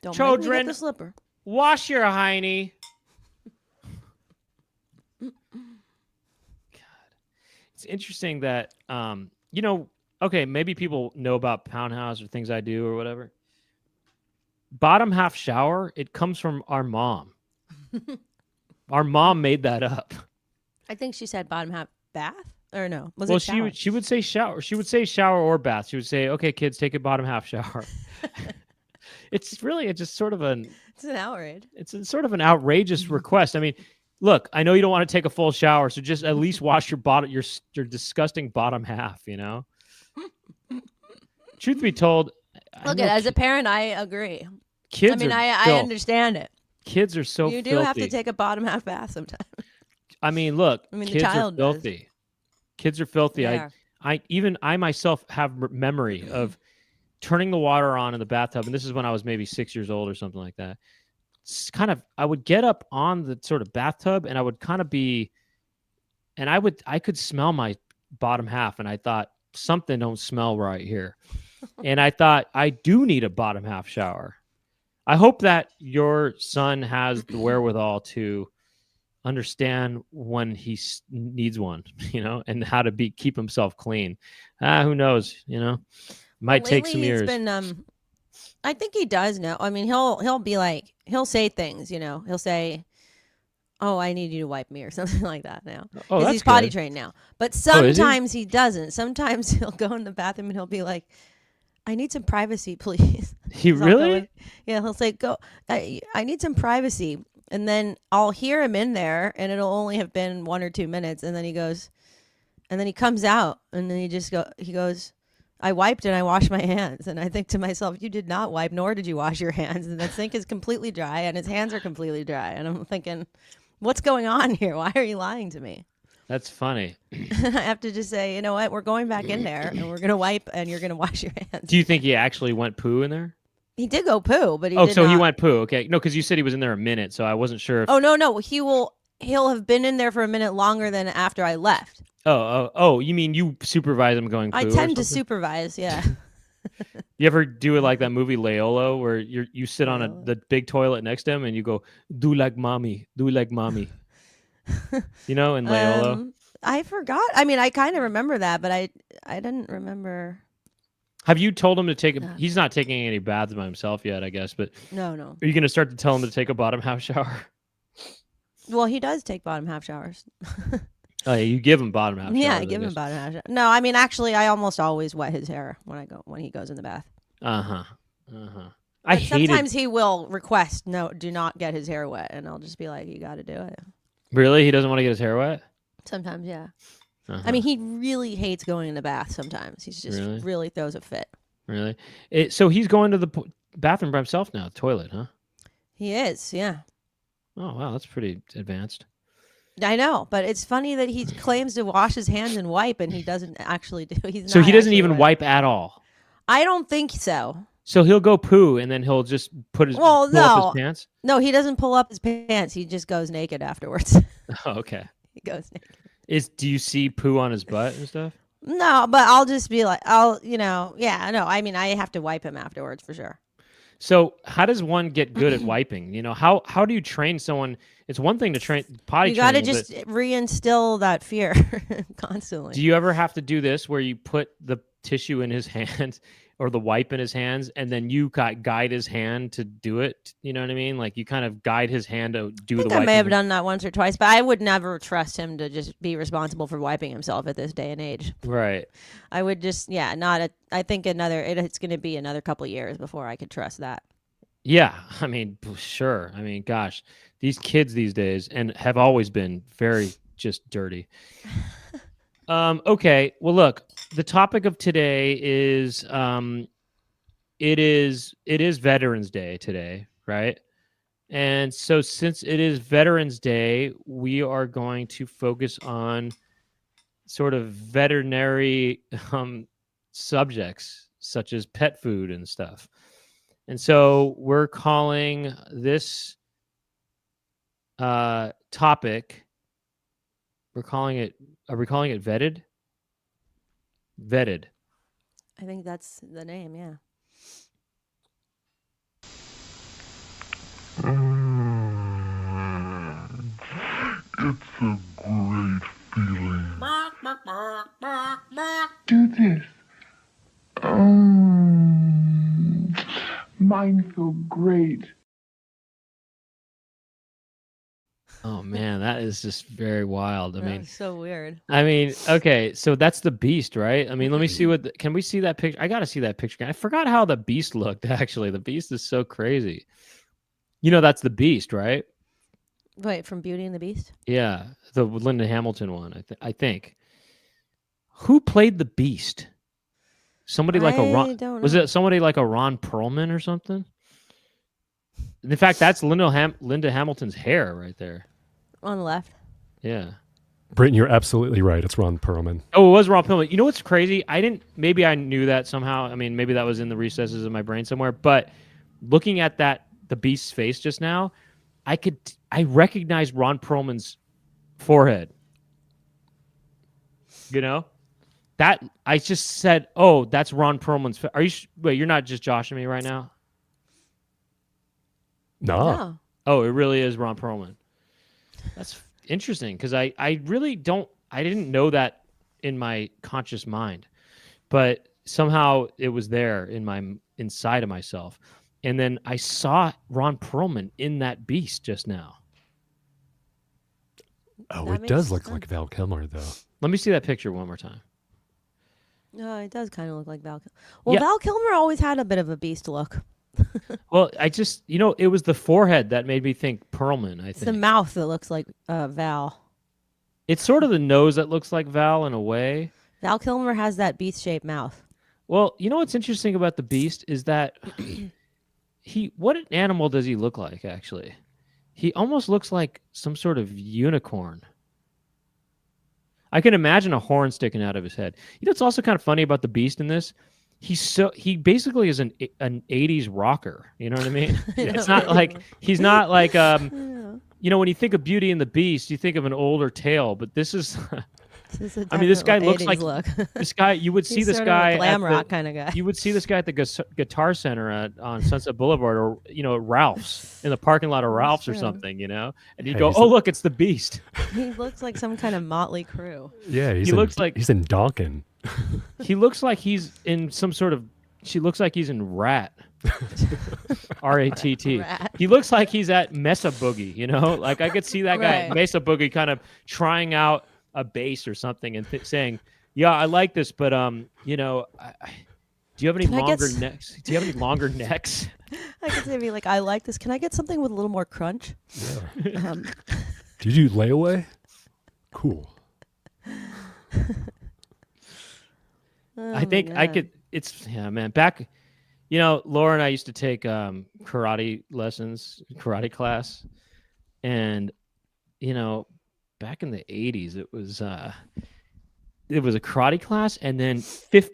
Speaker 2: Don't make me
Speaker 1: Children.
Speaker 2: get the slipper.
Speaker 1: wash your hiney. God. It's interesting that, okay, maybe people know about Pound House or things I do or whatever. Bottom half shower, it comes from our mom. Our mom made that up.
Speaker 2: I think she said bottom half bath. Or no, was
Speaker 1: Well,
Speaker 2: it shower?
Speaker 1: she would say shower. She would say shower or bath. She would say, "Okay, kids, take a bottom half shower." It's just sort of
Speaker 2: It's an outrage.
Speaker 1: it's sort of an outrageous request. I mean, look, I know you don't want to take a full shower, so just at least wash your your disgusting bottom half. Truth be told,
Speaker 2: Look, as a parent, I agree.
Speaker 1: kids.
Speaker 2: I mean,
Speaker 1: are
Speaker 2: I
Speaker 1: filth.
Speaker 2: understand it.
Speaker 1: Kids are so
Speaker 2: You do
Speaker 1: filthy.
Speaker 2: have to take a bottom half bath sometimes.
Speaker 1: I mean, look,
Speaker 2: I mean, the
Speaker 1: kids
Speaker 2: child
Speaker 1: are
Speaker 2: does.
Speaker 1: filthy. Kids are filthy.
Speaker 2: They are.
Speaker 1: I myself have memory of turning the water on in the bathtub, and this is when I was maybe 6 years old or something like that. It's I would get up on the sort of bathtub, and I would kind of be, and I could smell my bottom half, and I thought something don't smell right here, and I thought I do need a bottom half shower. I hope that your son has the wherewithal to understand when he needs one, and how to keep himself clean. Who knows? Might take some
Speaker 2: Lately,
Speaker 1: years.
Speaker 2: He's been, I think he does now. I mean, he'll be like, he'll say things, he'll say, "Oh, I need you to wipe me," or something like that now.
Speaker 1: Oh,
Speaker 2: Because
Speaker 1: that's
Speaker 2: he's potty
Speaker 1: good.
Speaker 2: trained now. But
Speaker 1: is he?
Speaker 2: sometimes he doesn't. Sometimes he'll go in the bathroom and he'll be like, "I need some privacy, please."
Speaker 1: He
Speaker 2: 'Cause I'll go
Speaker 1: really?
Speaker 2: in- Yeah, he'll say, "Go. I need some privacy." And then I'll hear him in there, and it'll only have been 1 or 2 minutes, and then he goes, and then he comes out, and then he goes, "I wiped and I washed my hands." And I think to myself, you did not wipe, nor did you wash your hands. And the sink is completely dry, and his hands are completely dry. And I'm thinking, what's going on here? Why are you lying to me?
Speaker 1: That's funny.
Speaker 2: I have to just say, you know what? We're going back in there, and we're gonna wipe, and you're gonna wash your hands.
Speaker 1: Do you think he actually went poo in there?
Speaker 2: He did go poo, but he
Speaker 1: Oh,
Speaker 2: did
Speaker 1: so he
Speaker 2: not-
Speaker 1: went poo. Okay. No, because you said he was in there a minute, so I wasn't sure if.
Speaker 2: Oh no, he'll have been in there for a minute longer than after I left.
Speaker 1: Oh, you mean you supervise him going poo?
Speaker 2: I
Speaker 1: or
Speaker 2: tend to
Speaker 1: something?
Speaker 2: supervise, yeah.
Speaker 1: You ever do it like that movie Leolo, where you sit on the big toilet next to him and you go, "Do like mommy, do like mommy." In Leolo.
Speaker 2: I forgot. I mean, I kind of remember that, but I didn't remember.
Speaker 1: Have you told him to take a? He's not taking any baths by himself yet, I guess. But
Speaker 2: No.
Speaker 1: are you going to start to tell him to take a bottom half shower?
Speaker 2: Well, he does take bottom half showers.
Speaker 1: Oh, yeah, you give him bottom half.
Speaker 2: Yeah, I
Speaker 1: showers,
Speaker 2: give him
Speaker 1: guess.
Speaker 2: bottom half shower. No, I mean, actually, I almost always wet his hair when he goes in the bath.
Speaker 1: I
Speaker 2: But
Speaker 1: hated.
Speaker 2: sometimes he will request, "No, do not get his hair wet," and I'll just be like, "You got to do it."
Speaker 1: Really, he doesn't want to get his hair wet.
Speaker 2: Sometimes, yeah.
Speaker 1: Uh-huh.
Speaker 2: I mean, he really hates going in the bath. Sometimes he's just
Speaker 1: Really?
Speaker 2: really throws a fit.
Speaker 1: Really? So he's going to the bathroom by himself now, toilet, huh?
Speaker 2: He is, yeah.
Speaker 1: Oh wow, that's pretty advanced.
Speaker 2: I know, but it's funny that he claims to wash his hands and wipe, and he doesn't actually do. He's
Speaker 1: So
Speaker 2: not
Speaker 1: he doesn't
Speaker 2: actually
Speaker 1: even
Speaker 2: wiping.
Speaker 1: wipe at all.
Speaker 2: I don't think so.
Speaker 1: So he'll go poo and then he'll just pull up his pants.
Speaker 2: No, he doesn't pull up his pants. He just goes naked afterwards.
Speaker 1: Oh, okay.
Speaker 2: He goes naked.
Speaker 1: Do you see poo on his butt and stuff?
Speaker 2: No, but I'll just be like, yeah, no. I mean, I have to wipe him afterwards for sure.
Speaker 1: So how does one get good at wiping? How do you train someone? It's one thing to train potty
Speaker 2: You got to
Speaker 1: training,
Speaker 2: just reinstill that fear constantly.
Speaker 1: do you ever have to do this where you put the tissue in his hand or the wipe in his hands and then you guide his hand to do it? You know what I mean? Like you kind of guide his hand to do the
Speaker 2: I think
Speaker 1: wipe.
Speaker 2: I may have done that once or twice, but I would never trust him to just be responsible for wiping himself at this day and age.
Speaker 1: Right.
Speaker 2: I would just, I think it's going to be another couple years before I could trust that.
Speaker 1: Yeah. I mean, sure. I mean, gosh, these kids these days and have always been very just dirty. Okay. Well, look, the topic of today is it is Veterans Day today, right? And so since it is Veterans Day, we are going to focus on sort of veterinary subjects such as pet food and stuff. And so we're calling this topic, are we calling it vetted? Vetted.
Speaker 2: I think that's the name, yeah.
Speaker 6: It's a great feeling. Do this. Mine feel great.
Speaker 1: Oh man, that is just very wild. I
Speaker 2: That
Speaker 1: mean,
Speaker 2: was so weird.
Speaker 1: Okay, so that's the beast, right? I mean, let me see can we see that picture? I got to see that picture. I forgot how the beast looked actually. The beast is so crazy. That's the beast, right?
Speaker 2: Wait, from Beauty and the Beast?
Speaker 1: Yeah, the Linda Hamilton one, I think. Who played the beast? Somebody like a Ron.
Speaker 2: don't
Speaker 1: Was
Speaker 2: know.
Speaker 1: it somebody like a Ron Perlman or something? In fact, that's Linda Hamilton's hair right there.
Speaker 2: On the left.
Speaker 1: Yeah.
Speaker 3: Brent, you're absolutely right. It's Ron Perlman.
Speaker 1: Oh, it was Ron Perlman. You know what's crazy? Maybe I knew that somehow. I mean, maybe that was in the recesses of my brain somewhere. But looking at the beast's face just now, I recognized Ron Perlman's forehead. That I just said, oh, that's Ron Perlman's. Are you? Wait, you're not just joshing me right now?
Speaker 3: No.
Speaker 2: No.
Speaker 1: Oh, it really is Ron Perlman. That's interesting because I didn't know that in my conscious mind, but somehow it was there inside of myself. And then I saw Ron Perlman in that beast just now.
Speaker 3: Oh,
Speaker 2: That
Speaker 3: it does
Speaker 2: makes
Speaker 3: look
Speaker 2: sense.
Speaker 3: like Val Kilmer, though.
Speaker 1: Let me see that picture one more time.
Speaker 2: No, it does kind of look like Val Kilmer. Well,
Speaker 1: Yeah.
Speaker 2: Val Kilmer always had a bit of a beast look.
Speaker 1: Well, I just, it was the forehead that made me think Perlman, I
Speaker 2: It's the
Speaker 1: think.
Speaker 2: mouth that looks like Val.
Speaker 1: It's sort of the nose that looks like Val in a way.
Speaker 2: Val Kilmer has that beast-shaped mouth.
Speaker 1: Well, what's interesting about the beast is that what an animal does he look like, actually? He almost looks like some sort of unicorn. I can imagine a horn sticking out of his head. It's also kind of funny about the beast in this. He basically is an 80s rocker. You know what I mean? It's not like he's not like when you think of Beauty and the Beast, you think of an older tale, but this is this guy looks like
Speaker 2: look.
Speaker 1: this guy. You would see
Speaker 2: He's
Speaker 1: this
Speaker 2: sort of a
Speaker 1: guy
Speaker 2: glam
Speaker 1: at
Speaker 2: rock kind of guy.
Speaker 1: You would see this guy at the Guitar Center on Sunset Boulevard, or at Ralph's, in the parking lot of Ralph's or
Speaker 2: true.
Speaker 1: something, and you'd
Speaker 3: Hey,
Speaker 1: go,
Speaker 3: he's
Speaker 1: "Oh, look, it's the Beast."
Speaker 2: He looks like some kind of motley crew.
Speaker 3: Yeah,
Speaker 1: He looks like-
Speaker 3: he's in Donkin.
Speaker 1: He looks like he's in some sort of. She looks like he's in Rat. RATT.
Speaker 2: Rat.
Speaker 1: He looks like he's at Mesa Boogie, Like I could see that guy at
Speaker 2: Right.
Speaker 1: Mesa Boogie kind of trying out a bass or something and saying, "Yeah, I like this, but do you have any
Speaker 2: Can I get
Speaker 1: longer
Speaker 2: s-
Speaker 1: necks? Do you have any longer necks?"
Speaker 2: I could say, be like, I like this. Can I get something with a little more crunch? Um,
Speaker 3: Did you do layaway? Cool.
Speaker 1: I think I could. It's man. Back, Laura and I used to take karate lessons, karate class, and back in the 80s, it was a karate class, and then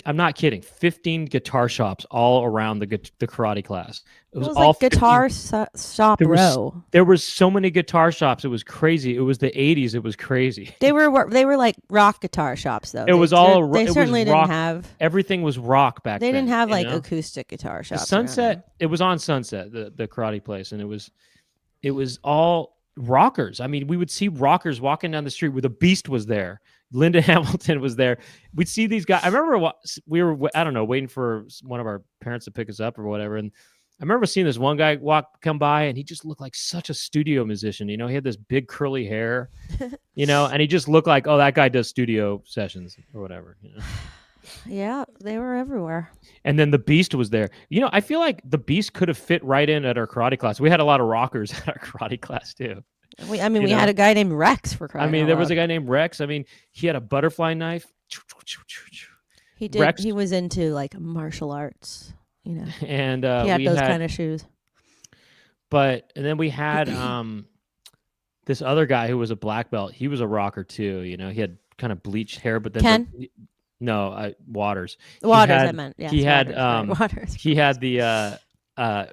Speaker 1: I'm not kidding, 15 guitar shops all around the karate class. It was all
Speaker 2: like guitar shop row.
Speaker 1: There was so many guitar shops. It was crazy. It was the 80s. It was crazy.
Speaker 2: They were like rock guitar shops though.
Speaker 1: They
Speaker 2: certainly didn't have.
Speaker 1: Everything was rock back then.
Speaker 2: They didn't have like acoustic guitar shops.
Speaker 1: Sunset. It was on Sunset, the karate place, and it was all rockers. I mean, we would see rockers walking down the street where the Beast was there. Linda Hamilton was there. We'd see these guys. I remember we were, I don't know, waiting for one of our parents to pick us up or whatever. And I remember seeing this one guy come by, and he just looked like such a studio musician. He had this big curly hair, and he just looked like, oh, that guy does studio sessions or whatever.
Speaker 2: Yeah, they were everywhere.
Speaker 1: And then the Beast was there. I feel like the Beast could have fit right in at our karate class. We had a lot of rockers at our karate class too.
Speaker 2: We had a guy named Rex for crying out loud.
Speaker 1: There was a guy named Rex. He had a butterfly knife.
Speaker 2: He did. Rex, he was into like martial arts, And
Speaker 1: he
Speaker 2: had those kind of shoes.
Speaker 1: And then we had this other guy who was a black belt. He was a rocker too. He had kind of bleached hair, but then
Speaker 2: Ken?
Speaker 1: Waters.
Speaker 2: I meant. Yeah,
Speaker 1: he had
Speaker 2: Waters.
Speaker 1: He had the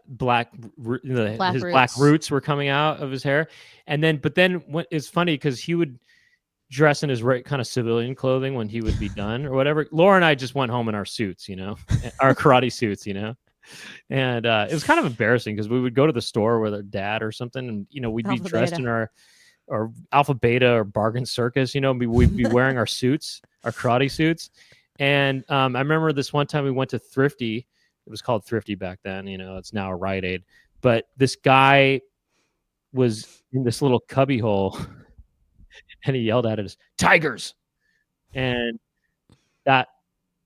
Speaker 1: black his black roots were coming out of his hair, but then it's funny because he would dress in his kind of civilian clothing when he would be done or whatever. Laura and I just went home in our suits, our karate suits, and it was kind of embarrassing because we would go to the store with our dad or something, and we'd be dressed in our Alpha Beta or Bargain Circus, we'd be wearing our suits, our karate suits. And I remember this one time we went to Thrifty. It was called Thrifty back then, it's now a Rite Aid. But this guy was in this little cubby hole and he yelled at us, "Tigers!" And that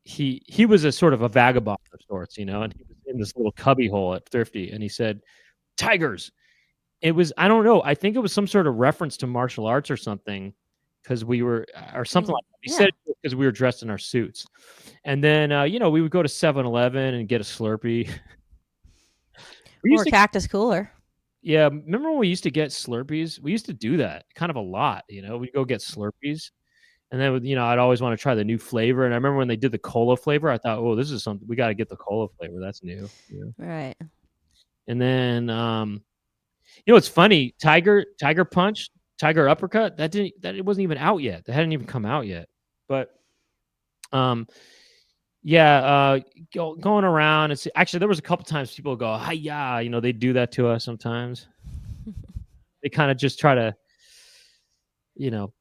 Speaker 1: he was a sort of a vagabond of sorts, and he was in this little cubby hole at Thrifty, and he said, "Tigers!" It was, I don't know, I think it was some sort of reference to martial arts or something, because we were, or something like that. He said it because we were dressed in our suits. And then, we would go to 7-Eleven and get a Slurpee.
Speaker 2: Or Cactus Cooler.
Speaker 1: Yeah. Remember when we used to get Slurpees? We used to do that kind of a lot, we'd go get Slurpees. And then, I'd always want to try the new flavor. And I remember when they did the cola flavor, I thought, oh, this is something, we got to get the cola flavor. That's new.
Speaker 2: Right.
Speaker 1: And then, it's funny, Tiger Punch, Tiger Uppercut, it wasn't even out yet. That hadn't even come out yet. But going around, and actually there was a couple times people go, "Hi-ya," they do that to us sometimes. They kind of just try to,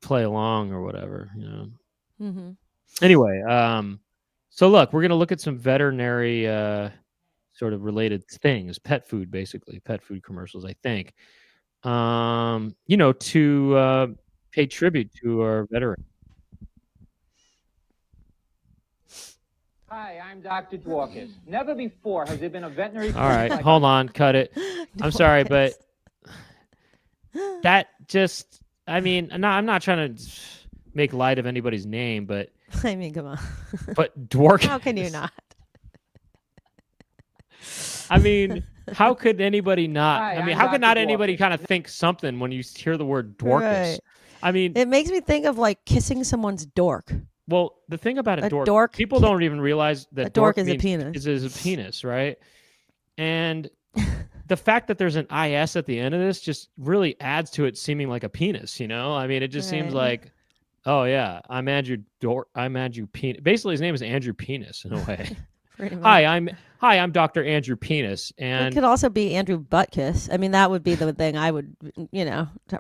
Speaker 1: play along or whatever,
Speaker 2: Mm-hmm.
Speaker 1: Anyway, so look, we're going to look at some veterinary sort of related things, pet food, basically, pet food commercials, I think. To pay tribute to our veteran.
Speaker 7: Hi, I'm Dr. Dworkis. Never before has there been a veterinary...
Speaker 1: All right, hold on, cut it. I'm sorry, but that just, I'm not trying to make light of anybody's name, but...
Speaker 2: come on.
Speaker 1: But Dworkis...
Speaker 2: How can you not?
Speaker 1: How could anybody not?
Speaker 7: Hi,
Speaker 1: how could not
Speaker 7: Dr.
Speaker 1: anybody
Speaker 7: Dworkis.
Speaker 1: kind of think something when you hear the word Dworkis?
Speaker 2: Right. It makes me think of like kissing someone's dork.
Speaker 1: Well, the thing about a
Speaker 2: dork,
Speaker 1: people don't even realize that
Speaker 2: a dork is a penis.
Speaker 1: Is a penis, right? And the fact that there's an IS at the end of this just really adds to it seeming like a penis, It just seems like, oh yeah, I'm Andrew Penis. Basically, his name is Andrew Penis in a way. Hi, I'm Dr. Andrew Penis, and
Speaker 2: it could also be Andrew Buttkiss. That would be the thing I would,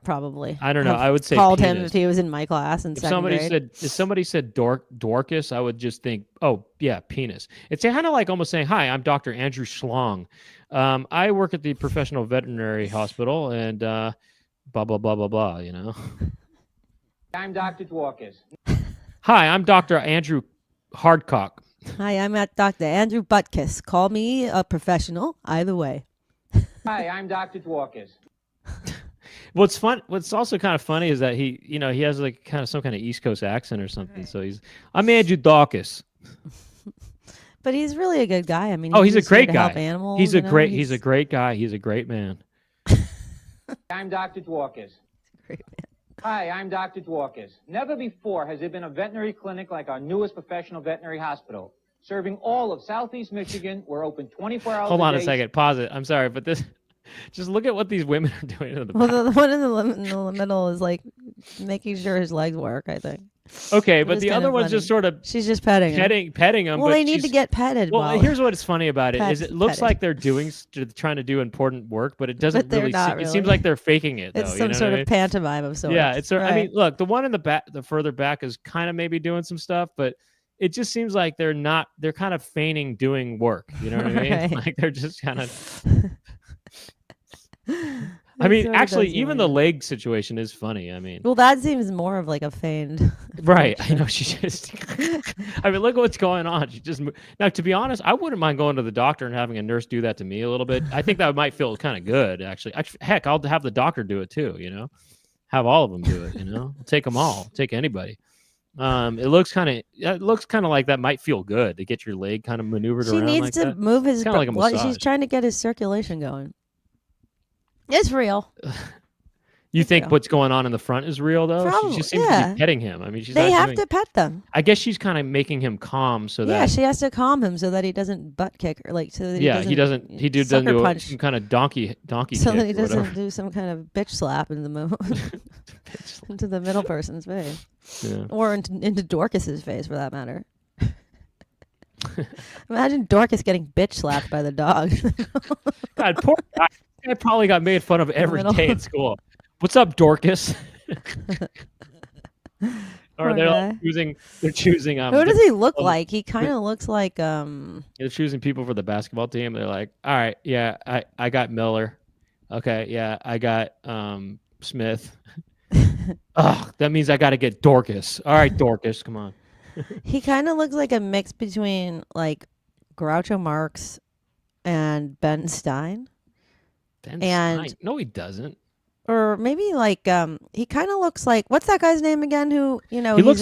Speaker 2: probably.
Speaker 1: I don't know. I would say
Speaker 2: called
Speaker 1: penis.
Speaker 2: him if he was in my class in second grade.
Speaker 1: If somebody said Dorcas, I would just think, oh yeah, penis. It's kind of like almost saying, hi, I'm Dr. Andrew Schlong. I work at the Professional Veterinary Hospital, and blah blah blah blah blah.
Speaker 7: I'm Dr. Dworkis.
Speaker 1: Hi, I'm Dr. Andrew Hardcock.
Speaker 2: Hi, I'm at Dr. Andrew Buttkiss. Call me a professional, either way.
Speaker 7: Hi, I'm Dr. Dworkis.
Speaker 1: What's also kind of funny is that he has like kind of some kind of East Coast accent or something. So I'm Andrew Dawkins.
Speaker 2: But he's really a good guy.
Speaker 1: He's a great guy.
Speaker 2: Help animals,
Speaker 1: he's a great guy. He's a great man.
Speaker 7: I'm Dr. Dworkis.
Speaker 2: Great man.
Speaker 7: Hi, I'm Dr. Dworkis. Never before has there been a veterinary clinic like our newest professional veterinary hospital. Serving all of Southeast Michigan, we're open 24 hours
Speaker 1: Hold
Speaker 7: a
Speaker 1: on
Speaker 7: day.
Speaker 1: a second. Pause it. I'm sorry, but this. Just look at what these women are doing in the back.
Speaker 2: Well, the one in the middle is like making sure his legs work, I think.
Speaker 1: Okay,
Speaker 2: It
Speaker 1: but
Speaker 2: is
Speaker 1: the
Speaker 2: kind
Speaker 1: other
Speaker 2: of
Speaker 1: one's
Speaker 2: funny.
Speaker 1: just sort of
Speaker 2: She's just petting him.
Speaker 1: petting him.
Speaker 2: Well,
Speaker 1: but
Speaker 2: they need to
Speaker 1: she's-
Speaker 2: get petted.
Speaker 1: Well,
Speaker 2: while-
Speaker 1: here's what's funny about it is
Speaker 2: Pets
Speaker 1: it looks
Speaker 2: petted.
Speaker 1: like they're trying to do important work, but it doesn't
Speaker 2: they're
Speaker 1: really.
Speaker 2: not
Speaker 1: It seems
Speaker 2: really.
Speaker 1: like they're faking it.
Speaker 2: It's
Speaker 1: though,
Speaker 2: some
Speaker 1: you know
Speaker 2: sort
Speaker 1: what I
Speaker 2: of
Speaker 1: mean?
Speaker 2: pantomime of sorts.
Speaker 1: Yeah, it's. I
Speaker 2: Right.
Speaker 1: mean, look, the one in the back, the further back, is kind of maybe doing some stuff, but it just seems like they're not. They're kind of feigning doing work. You know what I mean?
Speaker 2: Right.
Speaker 1: Like they're just kind of. I
Speaker 2: It
Speaker 1: mean,
Speaker 2: sorta
Speaker 1: actually,
Speaker 2: does seem
Speaker 1: even
Speaker 2: like
Speaker 1: the
Speaker 2: that.
Speaker 1: leg situation is funny. I mean,
Speaker 2: Well, that seems more of like a feigned.
Speaker 1: right? I know she just. I mean, look at what's going on. She just now. To be honest, I wouldn't mind going to the doctor and having a nurse do that to me a little bit. I think that might feel kind of good, actually. Heck, I'll have the doctor do it too. You know, have all of them do it. You know, take them all. Take anybody. It looks kind of like that might feel good to get your leg kind of maneuvered
Speaker 2: She
Speaker 1: around
Speaker 2: needs
Speaker 1: like
Speaker 2: to
Speaker 1: that.
Speaker 2: move his.
Speaker 1: Kinda like a
Speaker 2: blood. She's
Speaker 1: massage.
Speaker 2: trying to get his circulation going. It's real.
Speaker 1: You
Speaker 2: It's
Speaker 1: think
Speaker 2: real.
Speaker 1: what's going on in the front is real though? She
Speaker 2: Probably,
Speaker 1: just seems to
Speaker 2: yeah.
Speaker 1: be petting him. I mean, she's
Speaker 2: They
Speaker 1: not
Speaker 2: have
Speaker 1: doing,
Speaker 2: to pet them.
Speaker 1: I guess she's kind of making him calm so
Speaker 2: Yeah,
Speaker 1: that
Speaker 2: she has to calm him so that he doesn't butt kick her, like so that
Speaker 1: he doesn't
Speaker 2: sucker
Speaker 1: do
Speaker 2: punch,
Speaker 1: some kind of donkey
Speaker 2: so
Speaker 1: kick
Speaker 2: that he
Speaker 1: or whatever.
Speaker 2: doesn't do some kind of bitch slap in the into the middle person's face,
Speaker 1: Yeah.
Speaker 2: or into Dorcas's face for that matter. Imagine Dorcas getting bitch slapped by the dog.
Speaker 1: God, poor guy. I probably got made fun of every
Speaker 2: Little-
Speaker 1: day at school. What's up, Dorcas? Or
Speaker 2: Poor
Speaker 1: they're
Speaker 2: guy.
Speaker 1: like they're choosing
Speaker 2: Who does he look
Speaker 1: um,
Speaker 2: like? He kind of looks like
Speaker 1: they're choosing people for the basketball team. They're like, all right, yeah, I got Miller. Okay, yeah, I got Smith. Ugh, that means I got to get Dorcas. All right, Dorcas, come on.
Speaker 2: he kind of looks like a mix between like Groucho Marx and Ben Stein.
Speaker 1: Ben
Speaker 2: And-
Speaker 1: Stein. No, he doesn't.
Speaker 2: Or maybe like he kind of looks like, what's that guy's name again? Who
Speaker 1: He looks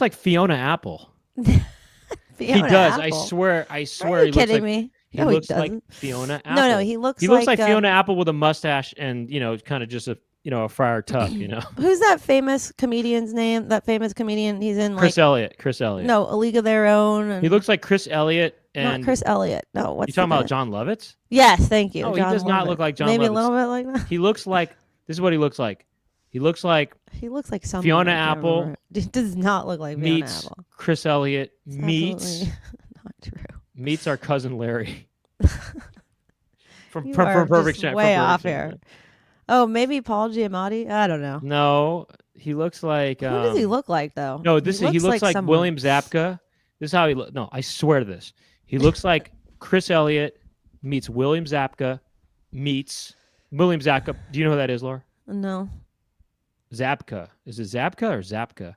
Speaker 1: like Fiona Apple.
Speaker 2: Fiona
Speaker 1: He does.
Speaker 2: Apple.
Speaker 1: I swear.
Speaker 2: Are
Speaker 1: he
Speaker 2: you
Speaker 1: looks
Speaker 2: kidding
Speaker 1: like
Speaker 2: me?
Speaker 1: he
Speaker 2: No,
Speaker 1: looks
Speaker 2: he
Speaker 1: like
Speaker 2: doesn't.
Speaker 1: Fiona Apple.
Speaker 2: No, he looks
Speaker 1: like Fiona
Speaker 2: um,
Speaker 1: Apple with a mustache and kind of just a Friar Tuck.
Speaker 2: Who's that famous comedian's name? That famous comedian. He's in like
Speaker 1: Chris Elliott.
Speaker 2: no, A League of Their Own. And
Speaker 1: He looks like Chris Elliott. And
Speaker 2: not Chris Elliott. No, what's
Speaker 1: you talking
Speaker 2: the
Speaker 1: about
Speaker 2: guy?
Speaker 1: John Lovitz?
Speaker 2: Yes, thank you.
Speaker 1: No,
Speaker 2: John
Speaker 1: he does not
Speaker 2: Lovitz.
Speaker 1: look like John
Speaker 2: Maybe
Speaker 1: Lovitz.
Speaker 2: a little bit like that.
Speaker 1: He looks like this is what he looks like. He looks like
Speaker 2: He looks like someone.
Speaker 1: Fiona
Speaker 2: I can't
Speaker 1: Apple
Speaker 2: remember. He does not look like Fiona
Speaker 1: meets
Speaker 2: Apple.
Speaker 1: Chris Elliott
Speaker 2: It's
Speaker 1: meets
Speaker 2: absolutely not true.
Speaker 1: meets our cousin Larry. from
Speaker 2: You
Speaker 1: from
Speaker 2: are
Speaker 1: Perfect
Speaker 2: just
Speaker 1: Sham-
Speaker 2: way
Speaker 1: from
Speaker 2: off
Speaker 1: Perfect
Speaker 2: here.
Speaker 1: Sham.
Speaker 2: Oh, maybe Paul Giamatti. I don't know.
Speaker 1: No, he looks like.
Speaker 2: Who does he look like though?
Speaker 1: No, he looks like
Speaker 2: someone.
Speaker 1: William Zabka. This is how he looks. No, I swear to this. He looks like Chris Elliott meets William Zabka meets William Zabka. Do you know who that is, Laura?
Speaker 2: No,
Speaker 1: Zabka. Is it Zabka or Zapka?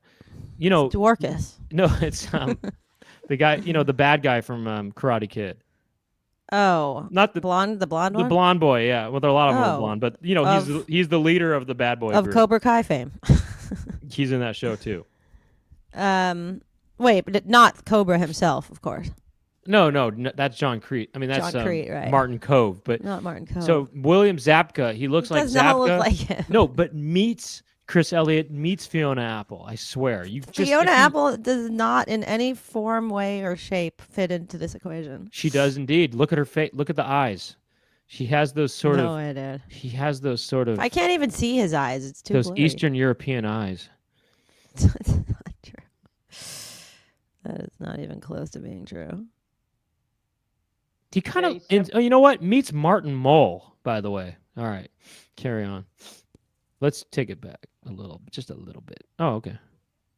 Speaker 1: You know,
Speaker 2: Dworkis.
Speaker 1: no, it's the guy. The bad guy from Karate Kid.
Speaker 2: Oh,
Speaker 1: Not the
Speaker 2: blonde one
Speaker 1: blonde boy. Yeah, well, there are a lot of them are
Speaker 2: Oh.
Speaker 1: blonde, but he's the leader of the bad boy
Speaker 2: of
Speaker 1: group.
Speaker 2: Cobra Kai fame.
Speaker 1: He's in that show too.
Speaker 2: Wait, but not Cobra himself, of course.
Speaker 1: No, that's John Crete. I mean, that's
Speaker 2: John Crete, right.
Speaker 1: Martin Cove, but
Speaker 2: Not Martin Cove.
Speaker 1: so William Zabka, he looks like
Speaker 2: does not
Speaker 1: Zabka.
Speaker 2: look like him.
Speaker 1: No, but meets Chris Elliott, meets Fiona Apple. I swear, you just
Speaker 2: Fiona Apple does not, in any form, way, or shape, fit into this equation.
Speaker 1: She does indeed. Look at her face. Look at the eyes. She has those sort
Speaker 2: no,
Speaker 1: of.
Speaker 2: I did.
Speaker 1: He has those sort of
Speaker 2: I can't even see his eyes. It's too
Speaker 1: those
Speaker 2: blurry.
Speaker 1: Eastern European eyes.
Speaker 2: That's not true. That is not even close to being true.
Speaker 1: He kind of.
Speaker 7: Yeah,
Speaker 1: Oh, you know what? Meets Martin Mull. By the way. All right, carry on. Let's take it back just a little bit. Oh, okay.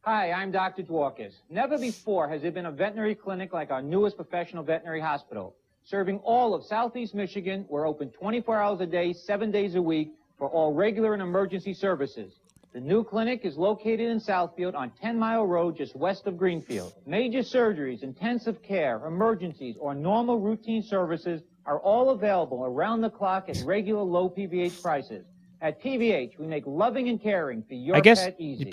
Speaker 7: Hi, I'm Dr. Dworkis. Never before has there been a veterinary clinic like our newest professional veterinary hospital. Serving all of Southeast Michigan, we're open 24 hours a day, 7 days a week for all regular and emergency services. The new clinic is located in Southfield on 10 Mile Road, just west of Greenfield. Major surgeries, intensive care, emergencies, or normal routine services are all available around the clock at regular low PVH prices. At PVH, we make loving and caring for your
Speaker 1: I guess.
Speaker 7: pet easy.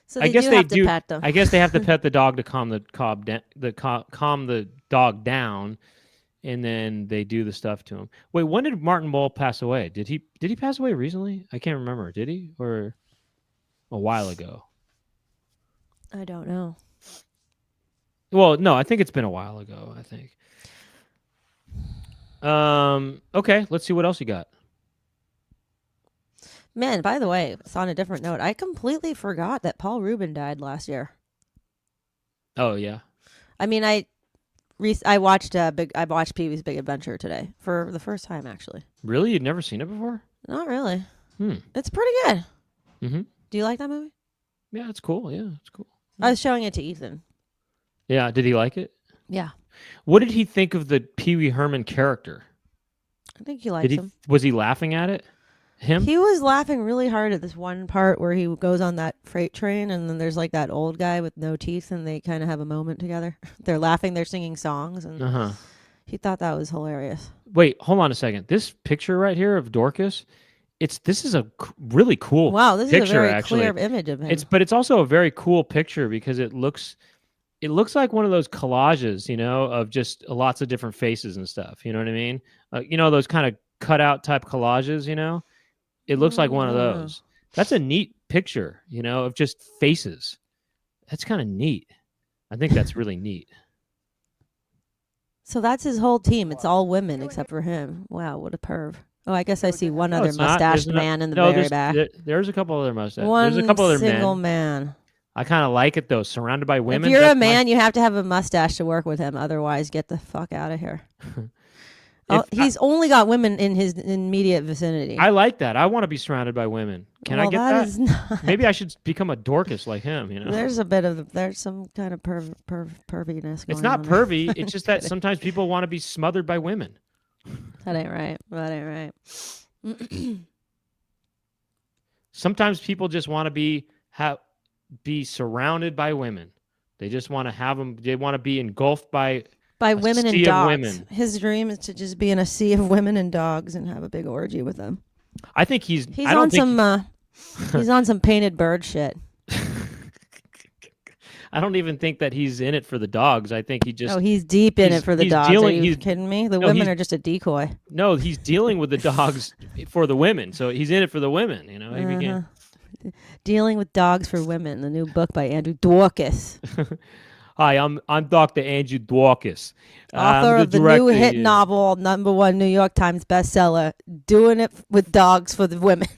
Speaker 2: So
Speaker 1: I
Speaker 2: they
Speaker 1: guess
Speaker 2: do
Speaker 1: they
Speaker 2: have
Speaker 1: do.
Speaker 2: to pet them.
Speaker 1: I guess they have to pet the dog to calm the dog down, and then they do the stuff to him. Wait, when did Martin Mull pass away? Did he pass away recently? I can't remember. Did he, or a while ago?
Speaker 2: I don't know.
Speaker 1: Well, no, I think it's been a while ago. I think. Okay, let's see what else you got.
Speaker 2: Man, by the way, it's on a different note. I completely forgot that Paul Rubin died last year.
Speaker 1: Oh yeah.
Speaker 2: I mean, I watched Pee Wee's Big Adventure today for the first time, actually.
Speaker 1: Really? You'd never seen it before?
Speaker 2: Not really.
Speaker 1: Hmm.
Speaker 2: It's pretty good.
Speaker 1: Mm-hmm.
Speaker 2: Do you like that movie?
Speaker 1: Yeah, it's cool. Yeah, it's cool.
Speaker 2: I was showing it to Ethan.
Speaker 1: Yeah, did he like it?
Speaker 2: Yeah.
Speaker 1: What did he think of the Pee Wee Herman character?
Speaker 2: I think he likes him.
Speaker 1: Was he laughing at it? Him?
Speaker 2: He was laughing really hard at this one part where he goes on that freight train and then there's like that old guy with no teeth and they kind of have a moment together. They're laughing, they're singing songs, and he thought that was hilarious.
Speaker 1: Wait, hold on a second. This picture right here of Dorcas, this is a really cool
Speaker 2: Wow, this
Speaker 1: picture,
Speaker 2: is a very
Speaker 1: actually.
Speaker 2: clear image of him.
Speaker 1: But it's also a very cool picture because it looks like one of those collages, of just lots of different faces and stuff. You know what I mean? Those kind of cutout type collages, It looks like one of those. That's a neat picture, of just faces. That's kind of neat. I think that's really neat.
Speaker 2: So that's his whole team. It's all women except for him. Wow, what a perv. Oh, I guess I see one
Speaker 1: No,
Speaker 2: other
Speaker 1: it's not.
Speaker 2: mustached
Speaker 1: There's not-
Speaker 2: man in the
Speaker 1: no,
Speaker 2: very back.
Speaker 1: There's a couple other mustaches.
Speaker 2: One
Speaker 1: There's a couple other
Speaker 2: single
Speaker 1: men.
Speaker 2: man.
Speaker 1: I kind of like it though. Surrounded by women.
Speaker 2: If you're a
Speaker 1: that's my-
Speaker 2: man, you have to have a mustache to work with him. Otherwise, get the fuck out of here. He's only got women in his immediate vicinity.
Speaker 1: I like that. I want to be surrounded by women. Can I get that?
Speaker 2: Is not.
Speaker 1: Maybe I should become a Dorcas like him.
Speaker 2: There's some kind of perviness.
Speaker 1: It's
Speaker 2: going
Speaker 1: not
Speaker 2: on there.
Speaker 1: pervy. It's just that sometimes people want to be smothered by women.
Speaker 2: That ain't right. That ain't right.
Speaker 1: Sometimes people just want to be surrounded by women. They just want to have them. They want to be engulfed by
Speaker 2: women and
Speaker 1: sea of
Speaker 2: dogs.
Speaker 1: women.
Speaker 2: His dream is to just be in a sea of women and dogs and have a big orgy with them.
Speaker 1: I think he's
Speaker 2: on some painted bird shit.
Speaker 1: I don't even think that he's in it for the dogs. I think he just.
Speaker 2: Oh, he's deep in it for the dogs. Are you kidding me? The women are just a decoy.
Speaker 1: No, he's dealing with the dogs for the women. So he's in it for the women. He can't.
Speaker 2: Dealing with Dogs for Women, the new book by Andrew Dworkis.
Speaker 1: Hi, I'm Dr. Andrew Dworkis,
Speaker 2: author of the new hit novel, #1 New York Times bestseller, Doing It with Dogs for the Women,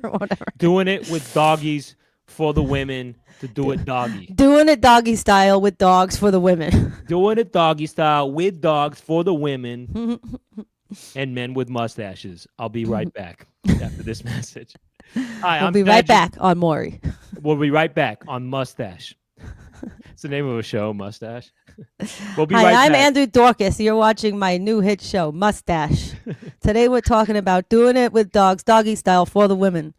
Speaker 2: or whatever.
Speaker 1: Doing it with doggies for the women to do it doggy.
Speaker 2: Doing it doggy style with dogs for the women.
Speaker 1: Doing it doggy style with dogs for the women and men with mustaches. I'll be right back after this message. Hi,
Speaker 2: we'll be right back on Maury.
Speaker 1: We'll be right back on Mustache. It's the name of a show, Mustache. We'll be
Speaker 2: Hi,
Speaker 1: right back.
Speaker 2: I'm Andrew Dorcas. You're watching my new hit show, Mustache. Today we're talking about doing it with dogs, doggy style for the women.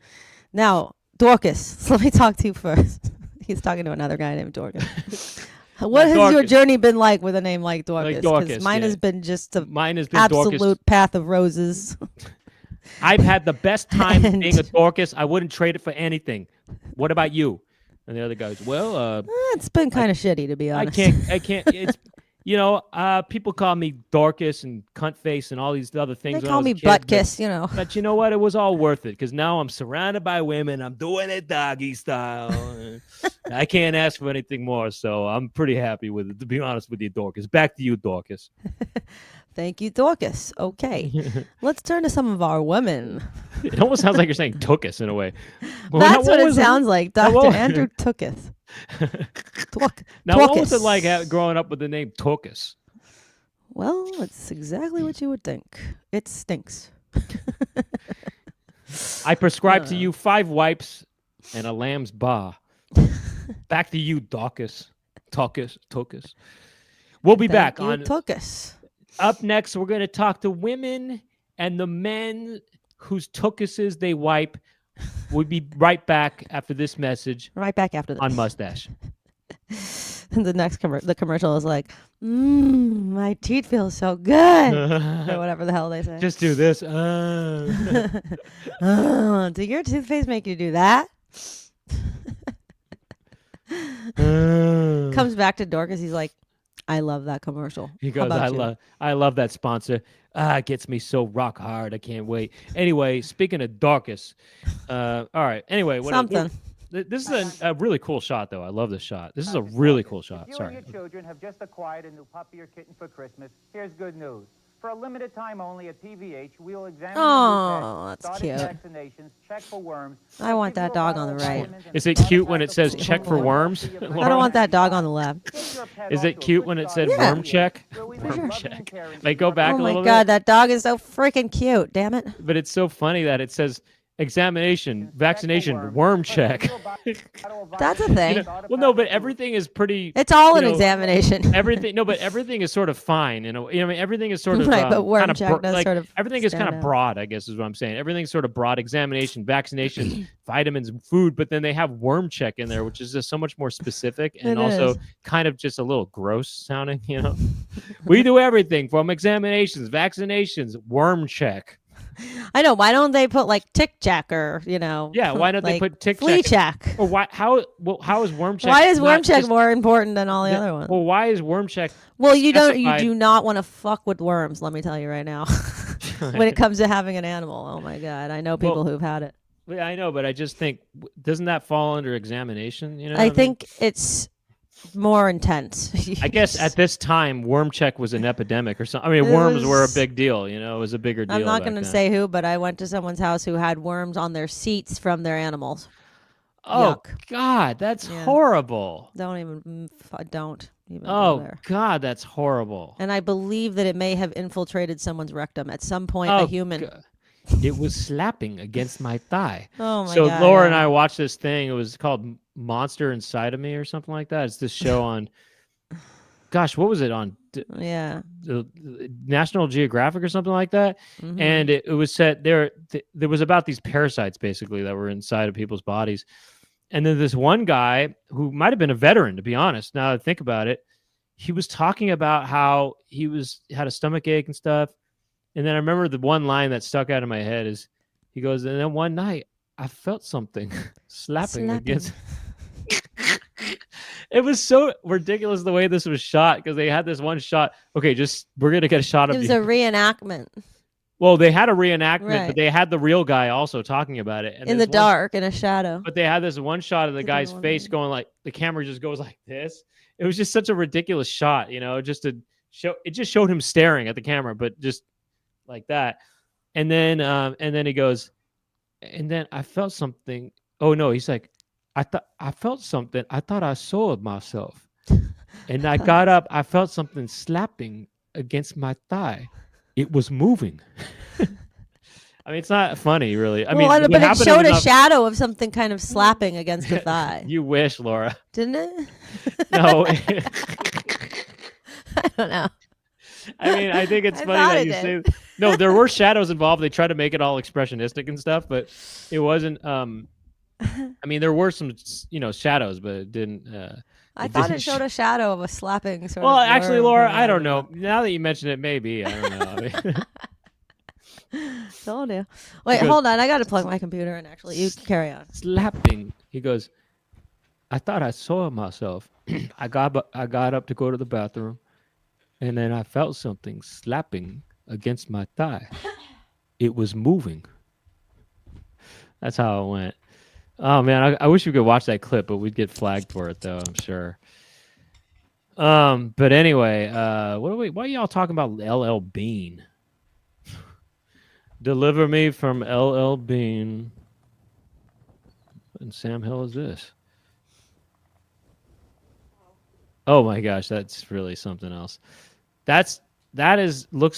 Speaker 2: Now, Dorcas, let me talk to you first. He's talking to another guy named Dorcas. What has your journey been like with a name like Dorcas?
Speaker 1: Like Dorcas,
Speaker 2: mine
Speaker 1: yeah.
Speaker 2: has been just an
Speaker 1: Mine has been
Speaker 2: absolute
Speaker 1: Dorcas.
Speaker 2: path of roses.
Speaker 1: I've had the best time being a Dorcas. I wouldn't trade it for anything. What about you? And the other guy goes, well,
Speaker 2: it's been kind of shitty, to be honest.
Speaker 1: I can't. It's, people call me Dorcas and cunt face and all these other things.
Speaker 2: They call me butt kiss,
Speaker 1: But you know what? It was all worth it because now I'm surrounded by women. I'm doing it doggy style. I can't ask for anything more, so I'm pretty happy with it, to be honest with you, Dorcas. Back to you, Dorcas.
Speaker 2: Thank you, Dorcas. Okay. Let's turn to some of our women.
Speaker 1: It almost sounds like you're saying Tookus in a way. Well,
Speaker 2: That's what it sounds like. Dr. Andrew Tookus.
Speaker 1: Now, what was it like growing up with the name Tookus?
Speaker 2: Well, it's exactly what you would think. It stinks.
Speaker 1: I prescribe to you 5 wipes and a lamb's ba. Back to you, Dorcas. Tookus. We'll be back on
Speaker 2: Tookus.
Speaker 1: Up next, we're going to talk to women and the men whose tookuses they wipe. We'll be right back after this message.
Speaker 2: Right back after this.
Speaker 1: On Mustache.
Speaker 2: And the next the commercial is like, my teeth feel so good. Or whatever the hell they say.
Speaker 1: Just do this.
Speaker 2: Do your toothpaste make you do that? Comes back to Dorcas. He's like, I love that commercial.
Speaker 1: He
Speaker 2: How
Speaker 1: goes,
Speaker 2: about
Speaker 1: I love that sponsor. It gets me so rock hard. I can't wait. Anyway, speaking of Dorcas, all right. Anyway,
Speaker 2: Something.
Speaker 1: this is a really cool shot, though. I love this shot. This is a really cool shot.
Speaker 7: If you
Speaker 1: Sorry.
Speaker 7: and your children have just acquired a new puppy or kitten for Christmas, here's good news. For a limited time only at PVH, we'll examine
Speaker 2: Oh,
Speaker 7: your
Speaker 2: that's
Speaker 7: start
Speaker 2: cute.
Speaker 7: vaccinations, check for worms.
Speaker 2: I want that dog on the right.
Speaker 1: Is it cute when it says check for worms?
Speaker 2: I don't want that dog on the left.
Speaker 1: Is it cute when it said worm check? Worm check. Like, go back
Speaker 2: Oh
Speaker 1: a
Speaker 2: my
Speaker 1: little
Speaker 2: God,
Speaker 1: bit.
Speaker 2: that dog is so freaking cute. Damn it.
Speaker 1: But it's so funny that it says examination, vaccination, worm check.
Speaker 2: That's a thing.
Speaker 1: Well, no, but everything is pretty.
Speaker 2: It's all
Speaker 1: you
Speaker 2: an
Speaker 1: know,
Speaker 2: examination.
Speaker 1: Everything, no, but everything is sort of fine. I mean, everything is sort of
Speaker 2: Right, but worm
Speaker 1: kind of
Speaker 2: check does
Speaker 1: like
Speaker 2: sort of
Speaker 1: everything is kind
Speaker 2: stand
Speaker 1: of
Speaker 2: out.
Speaker 1: broad. I guess is what I'm saying. Everything's sort of broad. Examination, vaccination, vitamins, food, but then they have worm check in there, which is just so much more specific and
Speaker 2: It
Speaker 1: also
Speaker 2: is.
Speaker 1: kind of just a little gross sounding. You know, we do everything from examinations, vaccinations, worm check.
Speaker 2: I know. Why don't they put like tick check or,
Speaker 1: Yeah, why don't they
Speaker 2: like
Speaker 1: put tick
Speaker 2: flea
Speaker 1: check?
Speaker 2: check?
Speaker 1: Or why? How is worm check?
Speaker 2: Why is worm
Speaker 1: not
Speaker 2: check
Speaker 1: just-
Speaker 2: more important than all the
Speaker 1: Yeah,
Speaker 2: other ones?
Speaker 1: Well, why is worm check?
Speaker 2: Well, you
Speaker 1: specified-
Speaker 2: do not want to fuck with worms. Let me tell you right now. When it comes to having an animal, oh my God, I know people who've had it.
Speaker 1: Yeah, I know, but I just think doesn't that fall under examination? You know, what
Speaker 2: I
Speaker 1: mean?
Speaker 2: think it's more intense.
Speaker 1: I guess at this time, worm check was an epidemic or something. I mean,
Speaker 2: It
Speaker 1: worms were a
Speaker 2: was-
Speaker 1: big deal. You know, it was a bigger deal.
Speaker 2: I'm not
Speaker 1: back
Speaker 2: going to
Speaker 1: then.
Speaker 2: say who, but I went to someone's house who had worms on their seats from their animals.
Speaker 1: Oh
Speaker 2: Yuck.
Speaker 1: God, that's
Speaker 2: Yeah.
Speaker 1: horrible.
Speaker 2: Don't even go
Speaker 1: Oh
Speaker 2: there.
Speaker 1: God, that's horrible.
Speaker 2: And I believe that it may have infiltrated someone's rectum at some point.
Speaker 1: Oh,
Speaker 2: A human.
Speaker 1: God. It was slapping against my thigh.
Speaker 2: Oh my
Speaker 1: So
Speaker 2: God.
Speaker 1: Laura and
Speaker 2: yeah.
Speaker 1: I watched this thing. It was called Monster Inside of Me or something like that. It's this show on. Gosh, what was it on?
Speaker 2: Yeah.
Speaker 1: The National Geographic or something like that.
Speaker 2: Mhm.
Speaker 1: And it was set there. There was about these parasites basically that were inside of people's bodies. And then this one guy who might have been a veteran, to be honest, now that I think about it, he was talking about how had a stomach ache and stuff. And then I remember the one line that stuck out of my head is he goes, and then one night I felt something slapping against. It was so ridiculous the way this was shot because they had this one shot. Okay, we're gonna get a shot of
Speaker 2: It was
Speaker 1: the.
Speaker 2: a reenactment
Speaker 1: Well, they had a reenactment,
Speaker 2: Right.
Speaker 1: but they had the real guy also talking about it. And
Speaker 2: in the
Speaker 1: there's one-
Speaker 2: dark, in a shadow.
Speaker 1: But they had this one shot of the
Speaker 2: Did they
Speaker 1: guy's
Speaker 2: wanna-
Speaker 1: face going like the camera just goes like this. It was just such a ridiculous shot, just to show. It just showed him staring at the camera, but just like that. And then he goes, and then I felt something. Oh no, he's like, I felt something. I thought I saw myself, and I got up. I felt something slapping against my thigh. It was moving. I mean, it's not funny, really. I mean, what
Speaker 2: but it
Speaker 1: happened
Speaker 2: showed a
Speaker 1: enough-
Speaker 2: shadow of something kind of slapping against the thigh,
Speaker 1: You wish, Laura.
Speaker 2: didn't it?
Speaker 1: No.
Speaker 2: I don't know.
Speaker 1: I mean, I think it's
Speaker 2: I
Speaker 1: funny
Speaker 2: thought
Speaker 1: that
Speaker 2: it
Speaker 1: you
Speaker 2: did.
Speaker 1: say. No, there were shadows involved. They tried to make it all expressionistic and stuff, but it wasn't. I mean, there were some, shadows, but it didn't.
Speaker 2: I
Speaker 1: It
Speaker 2: thought
Speaker 1: didn't
Speaker 2: it showed a shadow of a slapping sort
Speaker 1: Well,
Speaker 2: of.
Speaker 1: actually,
Speaker 2: worm
Speaker 1: Laura,
Speaker 2: coming
Speaker 1: I
Speaker 2: out
Speaker 1: don't
Speaker 2: of
Speaker 1: know.
Speaker 2: the-
Speaker 1: Now that you mention it, maybe I don't know. I mean,
Speaker 2: Told you. Wait,
Speaker 1: Because-
Speaker 2: hold on. I got to plug my computer in. Actually, you carry on.
Speaker 1: slapping. He goes, I thought I saw myself. I got up to go to the bathroom, and then I felt something slapping against my thigh. It was moving. That's how it went. Oh man, I wish we could watch that clip, but we'd get flagged for it though, I'm sure. But anyway, why are y'all talking about LL Bean? Deliver me from LL Bean. And Sam Hill is this? Oh my gosh, that's really something else. That's what his
Speaker 2: What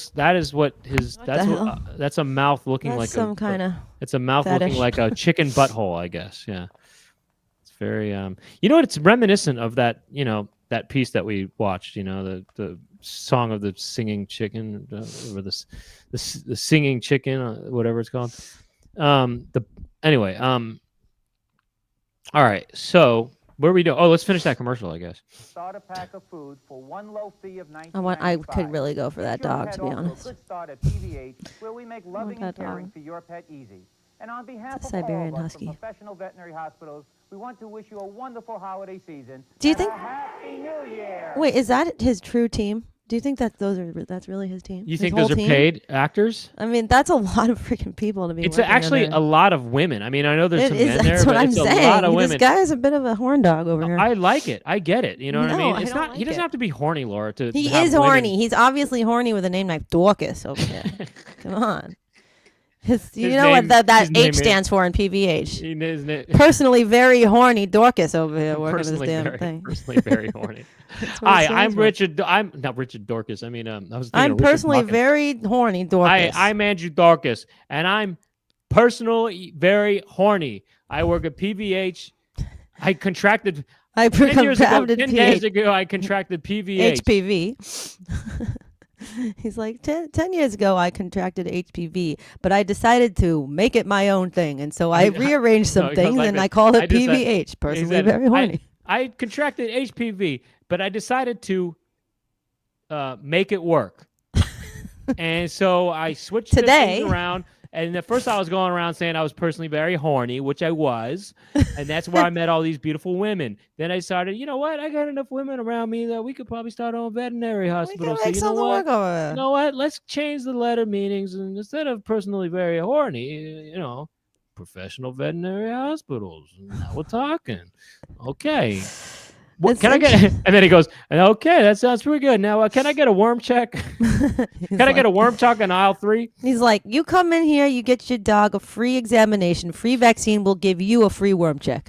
Speaker 1: that's
Speaker 2: the
Speaker 1: what,
Speaker 2: hell?
Speaker 1: that's a mouth looking
Speaker 2: That's
Speaker 1: like
Speaker 2: some kind of.
Speaker 1: it's a mouth
Speaker 2: fetish.
Speaker 1: looking like a chicken butthole, I guess. Yeah. It's very you know what, it's reminiscent of that, that piece that we watched, the song of the singing chicken or the singing chicken, whatever it's called. Anyway, all right. So, what are we doing? Oh, let's finish that commercial, I guess.
Speaker 7: Start a pack of food for one low fee of
Speaker 2: I could really go for that
Speaker 7: Get your
Speaker 2: dog,
Speaker 7: pet
Speaker 2: to be
Speaker 7: off a
Speaker 2: honest.
Speaker 7: good start at PVH, where we make loving
Speaker 2: that
Speaker 7: and caring
Speaker 2: dog.
Speaker 7: for your pet easy. And on behalf
Speaker 2: It's a
Speaker 7: of all
Speaker 2: Siberian
Speaker 7: of us
Speaker 2: Husky.
Speaker 7: from professional veterinary hospitals, we want to wish you a wonderful holiday season.
Speaker 2: Do you
Speaker 7: and
Speaker 2: think-
Speaker 7: a Happy New Year.
Speaker 2: Wait, is that his true team? Do you think that that's really his team?
Speaker 1: You
Speaker 2: His
Speaker 1: think
Speaker 2: whole
Speaker 1: those are
Speaker 2: team?
Speaker 1: paid actors?
Speaker 2: I mean, that's a lot of freaking people to be.
Speaker 1: It's
Speaker 2: working
Speaker 1: actually
Speaker 2: under.
Speaker 1: a lot of women. I mean, I know there's
Speaker 2: It
Speaker 1: some
Speaker 2: is.
Speaker 1: men there,
Speaker 2: That's what
Speaker 1: but
Speaker 2: I'm
Speaker 1: it's
Speaker 2: saying.
Speaker 1: a lot of
Speaker 2: This
Speaker 1: women.
Speaker 2: guy is a bit of a horn dog over here.
Speaker 1: I like it. I get it. You know what I
Speaker 2: No,
Speaker 1: mean?
Speaker 2: I
Speaker 1: It's
Speaker 2: don't
Speaker 1: not. He
Speaker 2: like
Speaker 1: doesn't
Speaker 2: it.
Speaker 1: have to be horny, Laura. To
Speaker 2: He
Speaker 1: have
Speaker 2: is
Speaker 1: women-
Speaker 2: horny. He's obviously horny with a name like Dorcas over here. Come on. You
Speaker 1: His
Speaker 2: know
Speaker 1: name-
Speaker 2: what that
Speaker 1: his name
Speaker 2: H
Speaker 1: is-
Speaker 2: stands for in PVH.
Speaker 1: Isn't it?
Speaker 2: Personally very horny Dorcas over here working this
Speaker 1: Personally
Speaker 2: damn
Speaker 1: very,
Speaker 2: thing.
Speaker 1: personally very horny.
Speaker 2: That's what it
Speaker 1: Hi,
Speaker 2: stands
Speaker 1: I'm
Speaker 2: for.
Speaker 1: Richard. I'm not Richard Dorcas. I mean, I was. Thinking
Speaker 2: I'm
Speaker 1: of Richard
Speaker 2: personally
Speaker 1: Dawkins.
Speaker 2: very horny Dorcas.
Speaker 1: I'm Andrew Dorcas, and I'm personally very horny. I work at PVH. I contracted
Speaker 2: I
Speaker 1: 10 years ago.
Speaker 2: contracted
Speaker 1: 10 days ago, I contracted PVH.
Speaker 2: HPV. He's like, 10 years ago, I contracted HPV, but I decided to make it my own thing. And so I rearranged some
Speaker 1: No, it goes
Speaker 2: things
Speaker 1: like
Speaker 2: and
Speaker 1: this.
Speaker 2: I called
Speaker 1: I
Speaker 2: it
Speaker 1: just said-
Speaker 2: PVH.
Speaker 1: He
Speaker 2: Personally
Speaker 1: said,
Speaker 2: very horny.
Speaker 1: I contracted HPV, but I decided to make it work. And so I switched the
Speaker 2: Today-
Speaker 1: things around. And at first I was going around saying I was personally very horny, which I was. And that's where I met all these beautiful women. Then I started, you know what? I got enough women around me that we could probably start our own veterinary
Speaker 2: We
Speaker 1: hospital.
Speaker 2: can
Speaker 1: So
Speaker 2: make
Speaker 1: you know
Speaker 2: something
Speaker 1: what?
Speaker 2: work over there.
Speaker 1: You know what? Let's change the letter meanings. And instead of personally very horny, you know, professional veterinary hospitals. Now we're talking. Okay. What,
Speaker 2: It's
Speaker 1: can I get? And then he goes, okay, that sounds pretty good. Now, can I get a worm check? Can I get a worm check in aisle 3?
Speaker 2: He's like, you come in here, you get your dog a free examination, free vaccine, we'll give you a free worm check.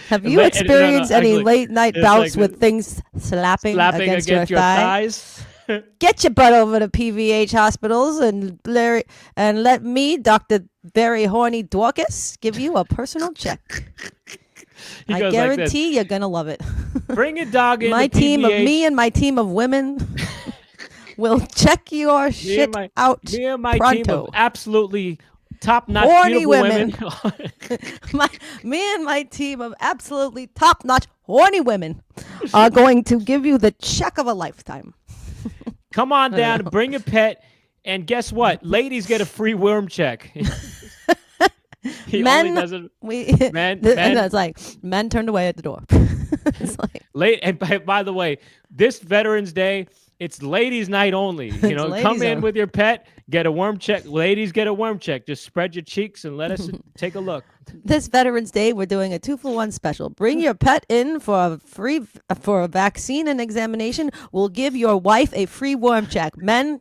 Speaker 2: Have you
Speaker 1: No, no,
Speaker 2: experienced any
Speaker 1: actually,
Speaker 2: late night
Speaker 1: it's
Speaker 2: bouts
Speaker 1: like
Speaker 2: with things slapping against your thigh?
Speaker 1: thighs.
Speaker 2: Get your butt over to PVH hospitals and let me, Dr. Very Horny Dorcas, give you a personal check.
Speaker 1: He
Speaker 2: I
Speaker 1: goes like this.
Speaker 2: guarantee you're gonna love it.
Speaker 1: Bring a dog in.
Speaker 2: My team of me and my team of women will check your
Speaker 1: Me
Speaker 2: shit
Speaker 1: and my,
Speaker 2: out.
Speaker 1: me and my team
Speaker 2: pronto.
Speaker 1: of absolutely top-notch
Speaker 2: Horny
Speaker 1: beautiful
Speaker 2: women.
Speaker 1: women.
Speaker 2: Me and my team of absolutely top-notch horny women are going to give you the check of a lifetime.
Speaker 1: Come on down, bring a pet, and guess what? Ladies get a free worm check. He
Speaker 2: Men-
Speaker 1: only does it.
Speaker 2: Men,
Speaker 1: Men-
Speaker 2: and it's like men turned away at the door. It's like,
Speaker 1: Late, and by the way, this Veterans Day, it's ladies' night only. You
Speaker 2: It's
Speaker 1: know,
Speaker 2: ladies'
Speaker 1: come in
Speaker 2: only.
Speaker 1: with your pet, get a worm check. Ladies get a worm check. Just spread your cheeks and let us take a look.
Speaker 2: this Veterans Day, we're doing a 2-for-1 special. Bring your pet in for a vaccine and examination. We'll give your wife a free worm check. Men,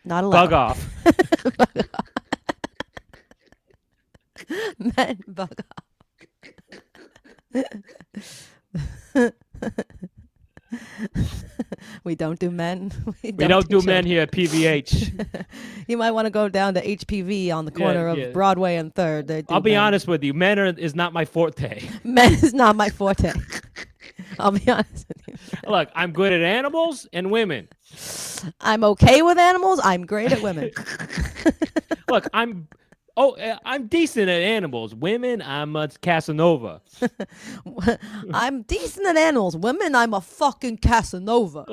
Speaker 2: not allowed.
Speaker 1: Bug off.
Speaker 2: Men, bug off. We don't do men.
Speaker 1: We don't do men
Speaker 2: children.
Speaker 1: here at PVH.
Speaker 2: You might want to go down to HPV on the corner
Speaker 1: yeah.
Speaker 2: of Broadway and 3rd. They do
Speaker 1: I'll be
Speaker 2: men.
Speaker 1: honest with you. Men is not my forte.
Speaker 2: Men is not my forte. I'll be honest with you.
Speaker 1: Look, I'm good at animals and women.
Speaker 2: I'm okay with animals. I'm great at women.
Speaker 1: Look, I'm decent at animals. Women, I'm a Casanova.
Speaker 2: I'm decent at animals. Women, I'm a fucking Casanova.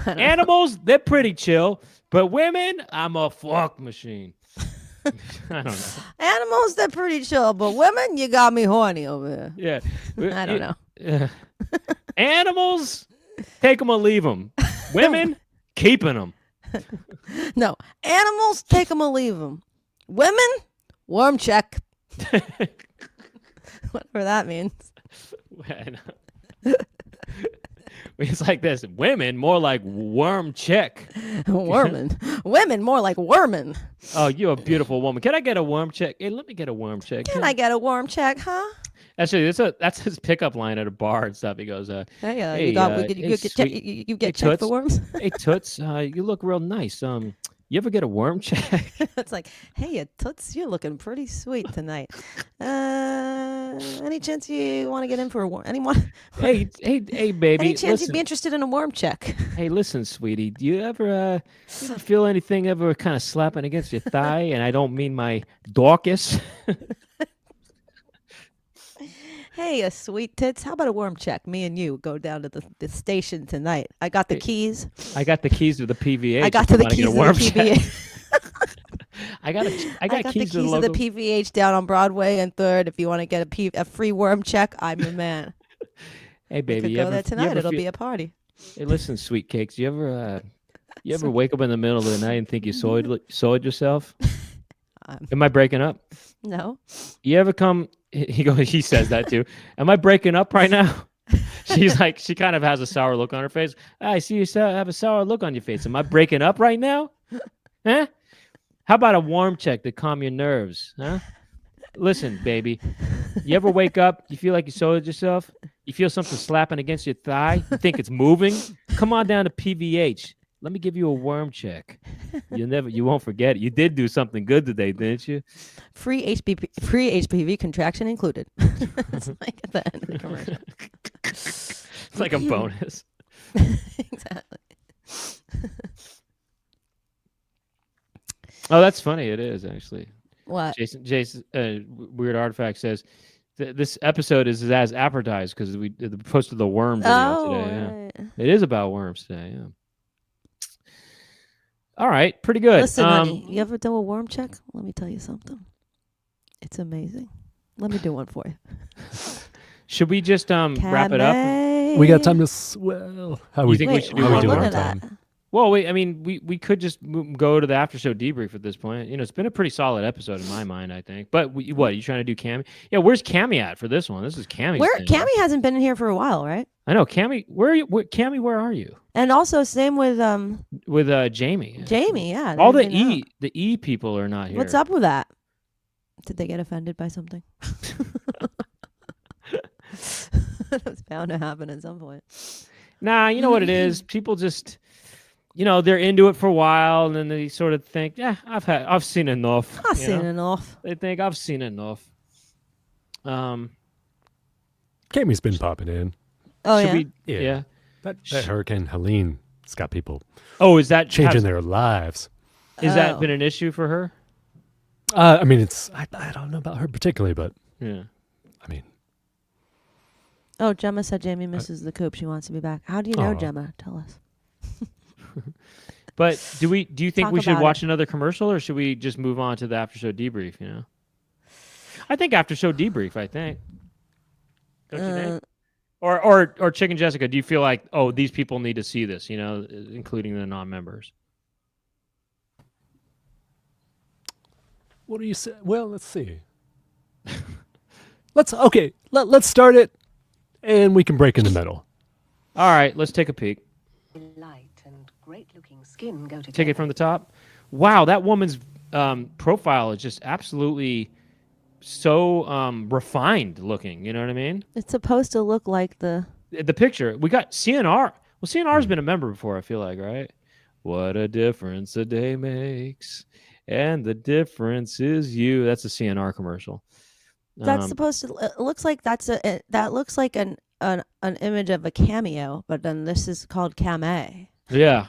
Speaker 1: Animals, they're pretty chill, but women, I'm a fuck machine. I don't know.
Speaker 2: Animals, they're pretty chill, but women, you got me horny over here.
Speaker 1: Yeah.
Speaker 2: I don't know.
Speaker 1: know. Animals, take them or leave them. Women, keeping them.
Speaker 2: No, animals, take them or leave them. Women, worm check. Whatever that means.
Speaker 1: It's like this. Women, more like worm check.
Speaker 2: Women, more like wormin.
Speaker 1: Oh, you're a beautiful woman. Can I get a worm check? Hey, let me get a worm check.
Speaker 2: Can I get a worm check, huh?
Speaker 1: Actually, that's his pickup line at a bar and stuff. He goes,
Speaker 2: Hey,
Speaker 1: Hey,
Speaker 2: you
Speaker 1: sweet-
Speaker 2: you get
Speaker 1: hey,
Speaker 2: checked for
Speaker 1: Toots.
Speaker 2: worms?
Speaker 1: "Hey Toots, you look real nice. You ever get a worm check?"
Speaker 2: It's like, hey, Toots, you're looking pretty sweet tonight. Any chance you want to get in for a worm? Anyone?
Speaker 1: hey, baby.
Speaker 2: Any chance you'd
Speaker 1: listen,
Speaker 2: be interested in a worm check?
Speaker 1: hey, listen, sweetie. Do you ever feel anything ever kind of slapping against your thigh? And I don't mean my Dorcas.
Speaker 2: Hey, sweet tits, how about a worm check? Me and you go down to the station tonight. I got the keys.
Speaker 1: I got the keys to the PVH.
Speaker 2: I got
Speaker 1: if
Speaker 2: to
Speaker 1: you
Speaker 2: the
Speaker 1: wanna get
Speaker 2: keys
Speaker 1: a
Speaker 2: to
Speaker 1: worm
Speaker 2: the
Speaker 1: check.
Speaker 2: PBA.
Speaker 1: I got
Speaker 2: I got the
Speaker 1: keys to
Speaker 2: keys
Speaker 1: the
Speaker 2: to the
Speaker 1: local.
Speaker 2: PVH down on Broadway and 3rd. If you want to get a free worm check, I'm your man.
Speaker 1: Hey
Speaker 2: We
Speaker 1: baby,
Speaker 2: could
Speaker 1: you
Speaker 2: go
Speaker 1: ever
Speaker 2: there tonight.
Speaker 1: ever
Speaker 2: It'll
Speaker 1: feel,
Speaker 2: be a party.
Speaker 1: Hey, listen, sweet cakes. You ever wake up in the middle of the night and think you soiled yourself? Am I breaking up?
Speaker 2: No.
Speaker 1: You ever come? He says that too. Am I breaking up right now? She's like, she kind of has a sour look on her face. I see you have a sour look on your face. Am I breaking up right now? Huh? How about a warm check to calm your nerves? Huh? Listen, baby. You ever wake up? You feel like you soiled yourself? You feel something slapping against your thigh? You think it's moving? Come on down to PVH. Let me give you a worm check. You won't forget it. You did do something good today, didn't you?
Speaker 2: Free HPV contraction included. It's like at the end of the commercial.
Speaker 1: It's like a bonus.
Speaker 2: Exactly.
Speaker 1: Oh, that's funny. It is actually.
Speaker 2: What?
Speaker 1: Jason, Weird Artifact says this episode is as advertised because we posted the worm video today. Yeah.
Speaker 2: Right.
Speaker 1: It is about worms today. Yeah. All right, pretty good.
Speaker 2: Listen, honey, you ever do a worm check? Let me tell you something. It's amazing. Let me do one for you.
Speaker 1: Should we just wrap it up?
Speaker 3: We got time to swell. How
Speaker 1: You
Speaker 3: we
Speaker 1: think we
Speaker 2: Wait,
Speaker 1: should do
Speaker 3: how we
Speaker 1: one
Speaker 3: doing
Speaker 1: more?
Speaker 3: on
Speaker 2: Look at
Speaker 3: time?
Speaker 1: Well, I mean, we could just go to the after show debrief at this point. You know, it's been a pretty solid episode in my mind, I think. But what you trying to do, Cammy? Yeah, where's Cammy at for this one? This is Cammy's
Speaker 2: Where
Speaker 1: thing.
Speaker 2: Cammy hasn't been in here for a while, right?
Speaker 1: I know, Cammy. Where are you? Cammy, where are you?
Speaker 2: And also same with
Speaker 1: Jamie.
Speaker 2: Jamie. Yeah.
Speaker 1: All
Speaker 2: they've
Speaker 1: the
Speaker 2: been out.
Speaker 1: the E people are not here.
Speaker 2: What's up with that? Did they get offended by something? That's bound to happen at some point.
Speaker 1: Nah, you know what it is. People just, they're into it for a while, and then they sort of think, yeah, I've seen enough.
Speaker 2: I've
Speaker 1: you
Speaker 2: seen
Speaker 1: know?
Speaker 2: enough.
Speaker 1: They think I've seen enough.
Speaker 3: Cammy's been popping in.
Speaker 2: Oh
Speaker 1: Should
Speaker 2: yeah.
Speaker 1: we?
Speaker 3: Yeah.
Speaker 1: Yeah.
Speaker 3: That Hurricane Helene has got people
Speaker 1: Oh, is that
Speaker 3: changing their lives.
Speaker 1: Is that
Speaker 2: Oh.
Speaker 1: been an issue for her?
Speaker 3: I mean, I don't know about her particularly, but
Speaker 1: Yeah.
Speaker 3: I mean,
Speaker 2: Oh, Gemma said Jamie misses the coop. She wants to be back. How do you know,
Speaker 3: Aw.
Speaker 2: Gemma? Tell us.
Speaker 1: But do you think
Speaker 2: Talk
Speaker 1: we should
Speaker 2: about
Speaker 1: watch another commercial, or should we just move on to the after show debrief? I think after show debrief. I think. Don't you think? Or Chicken Jessica, do you feel like, oh, these people need to see this, including the non-members?
Speaker 3: what do you say? Well, let's see. Let's start it, and we can break in the middle.
Speaker 1: All right, let's take a peek.
Speaker 8: Light and great-looking skin go together.
Speaker 1: Take it from the top. Wow, that woman's profile is just absolutely so refined looking. You know what I mean?
Speaker 2: It's supposed to look like the.
Speaker 1: The picture. We got CNR. Well, CNR's been a member before, I feel like, right? What a difference a day makes. And the difference is you. That's a CNR commercial.
Speaker 2: That's supposed to. It looks like that looks like an image of a cameo, but then this is called Camé.
Speaker 1: Yeah.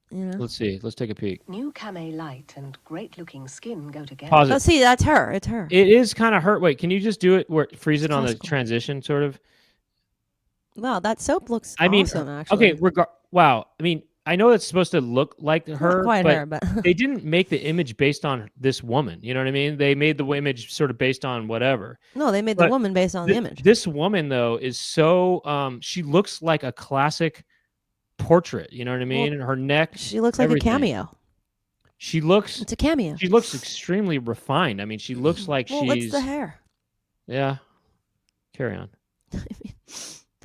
Speaker 2: You know.
Speaker 1: Let's see. Let's take a peek.
Speaker 8: New Camé light and great-looking skin go together.
Speaker 1: Pause
Speaker 2: Oh,
Speaker 1: it.
Speaker 2: see, that's her. It's her.
Speaker 1: It is kind of hurt. Wait, can you just do it where freeze it on the
Speaker 2: Classical.
Speaker 1: transition, sort of?
Speaker 2: Wow, that soap looks
Speaker 1: I mean,
Speaker 2: awesome. Actually,
Speaker 1: okay. Wow. I mean, I know it's supposed to look like her,
Speaker 2: not quite
Speaker 1: but
Speaker 2: her, but
Speaker 1: they didn't make the image based on this woman. You know what I mean? They made the image sort of based on whatever.
Speaker 2: no, they made the
Speaker 1: But
Speaker 2: woman based on the image.
Speaker 1: This woman, though, is so she looks like a classic portrait. You know what I mean? And her neck.
Speaker 2: She looks like
Speaker 1: everything.
Speaker 2: a cameo.
Speaker 1: She looks.
Speaker 2: It's a cameo.
Speaker 1: She looks extremely refined. I mean, she looks like
Speaker 2: Well,
Speaker 1: she's.
Speaker 2: what's the hair?
Speaker 1: Yeah. Carry on.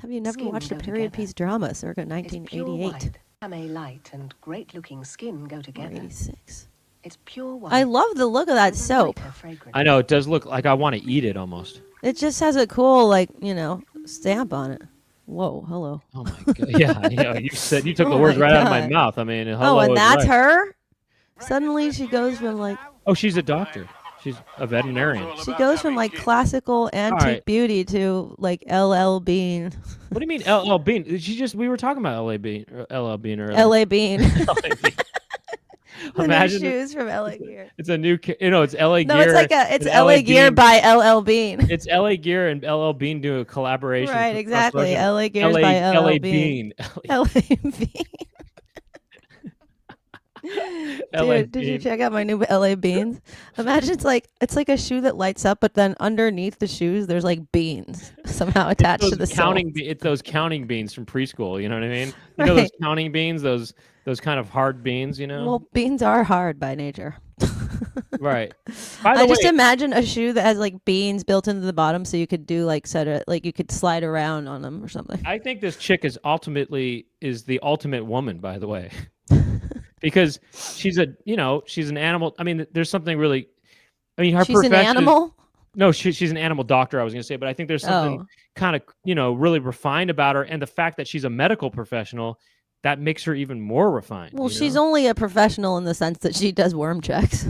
Speaker 2: Have you never
Speaker 8: Skin
Speaker 2: watched a
Speaker 8: go
Speaker 2: period
Speaker 8: together.
Speaker 2: piece drama circa
Speaker 8: It's pure
Speaker 2: 1988
Speaker 8: white. Camé light and great-looking skin go
Speaker 2: or
Speaker 8: together.
Speaker 2: 86?
Speaker 8: It's pure white.
Speaker 2: I love the look of that
Speaker 8: with a
Speaker 2: soap.
Speaker 8: lighter fragrance.
Speaker 1: I know it does look like I want to eat it almost.
Speaker 2: It just has a cool, stamp on it. Whoa, hello.
Speaker 1: Oh my god! Yeah, you said you took the
Speaker 2: Oh
Speaker 1: words
Speaker 2: my
Speaker 1: right out of my
Speaker 2: God.
Speaker 1: mouth. I mean, hello
Speaker 2: Oh, and
Speaker 1: is
Speaker 2: that's
Speaker 1: right.
Speaker 2: her? Suddenly she goes from
Speaker 1: Oh, she's a doctor. She's a veterinarian.
Speaker 2: classical antique
Speaker 1: right.
Speaker 2: beauty to LL Bean.
Speaker 1: What do you mean, LL Bean? We were talking about LL Bean earlier.
Speaker 2: LA Bean.
Speaker 1: LA Bean.
Speaker 2: The
Speaker 1: Imagine
Speaker 2: new
Speaker 1: it-
Speaker 2: shoes from LA Gear.
Speaker 1: It's a new, it's LA
Speaker 2: No,
Speaker 1: Gear.
Speaker 2: it's
Speaker 1: and
Speaker 2: LA Gear
Speaker 1: Bean.
Speaker 2: by LL Bean.
Speaker 1: It's LA Gear and LL Bean do a collaboration.
Speaker 2: Right, exactly.
Speaker 1: cross-promotion.
Speaker 2: LA Gears by LL
Speaker 1: LA
Speaker 2: Bean.
Speaker 1: Bean.
Speaker 2: LA Bean.
Speaker 1: LA
Speaker 2: Dude, did you
Speaker 1: Bean.
Speaker 2: check out my new LA beans? Imagine it's like a shoe that lights up, but then underneath the shoes there's like beans somehow attached to the sole.
Speaker 1: It's those counting beans from preschool. You know what I mean? You know those
Speaker 2: Right.
Speaker 1: counting beans, those kind of hard beans. You know,
Speaker 2: Well, beans are hard by nature.
Speaker 1: right? By the
Speaker 2: I
Speaker 1: way,
Speaker 2: just imagine a shoe that has like beans built into the bottom, so you could do like you could slide around on them or something.
Speaker 1: I think this chick is the ultimate woman. By the way, because she's an animal. I mean, there's something really. I mean, her
Speaker 2: She's an
Speaker 1: profession.
Speaker 2: animal.
Speaker 1: No, she's an animal doctor. I was going to say, but I think there's something
Speaker 2: Oh.
Speaker 1: kind of really refined about her, and the fact that she's a medical professional that makes her even more refined.
Speaker 2: Well,
Speaker 1: you
Speaker 2: she's
Speaker 1: know?
Speaker 2: only a professional in the sense that she does worm checks.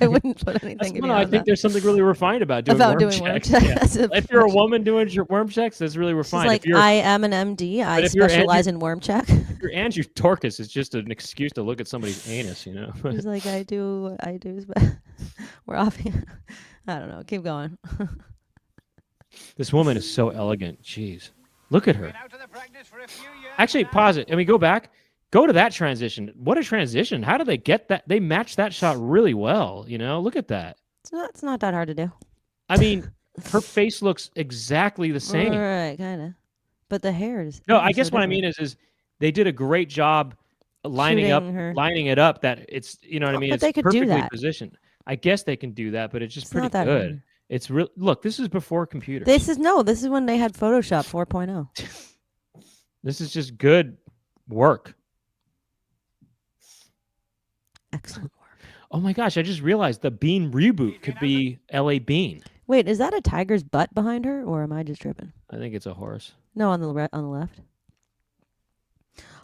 Speaker 2: I wouldn't put anything
Speaker 1: I think there's something really refined about doing worm checks. Yeah.
Speaker 2: That's a
Speaker 1: If you're a woman doing your worm checks, that's really
Speaker 2: She's
Speaker 1: refined.
Speaker 2: like, I am an MD. I
Speaker 1: if you're
Speaker 2: specialize in worm check.
Speaker 1: If you're Andrew Torcus, it's just an excuse to look at somebody's anus, you know.
Speaker 2: She's like, I do. We're off here. I don't know. Keep going.
Speaker 1: This woman is so elegant. Jeez, look at her. Actually, pause it. I mean, go back. Go to that transition. What a transition! How do they get that? They match that shot really well. You know, look at that.
Speaker 2: It's not that hard to do.
Speaker 1: I mean, her face looks exactly the same.
Speaker 2: Right, kind of. But the hair is.
Speaker 1: No, I guess what I mean is they did a great job lining it up that it's, you know what I mean?
Speaker 2: But
Speaker 1: It's
Speaker 2: they could do
Speaker 1: perfectly
Speaker 2: that.
Speaker 1: positioned. I guess they can do that, but it's just
Speaker 2: It's
Speaker 1: pretty
Speaker 2: not that
Speaker 1: good.
Speaker 2: hard.
Speaker 1: It's real. Look, this is before computers.
Speaker 2: This is when they had Photoshop 4.0.
Speaker 1: This is just good work.
Speaker 2: Excellent work.
Speaker 1: Oh my gosh, I just realized the Bean reboot could be LA Bean.
Speaker 2: Wait, is that a tiger's butt behind her, or am I just tripping?
Speaker 1: I think it's a horse.
Speaker 2: No, on the left.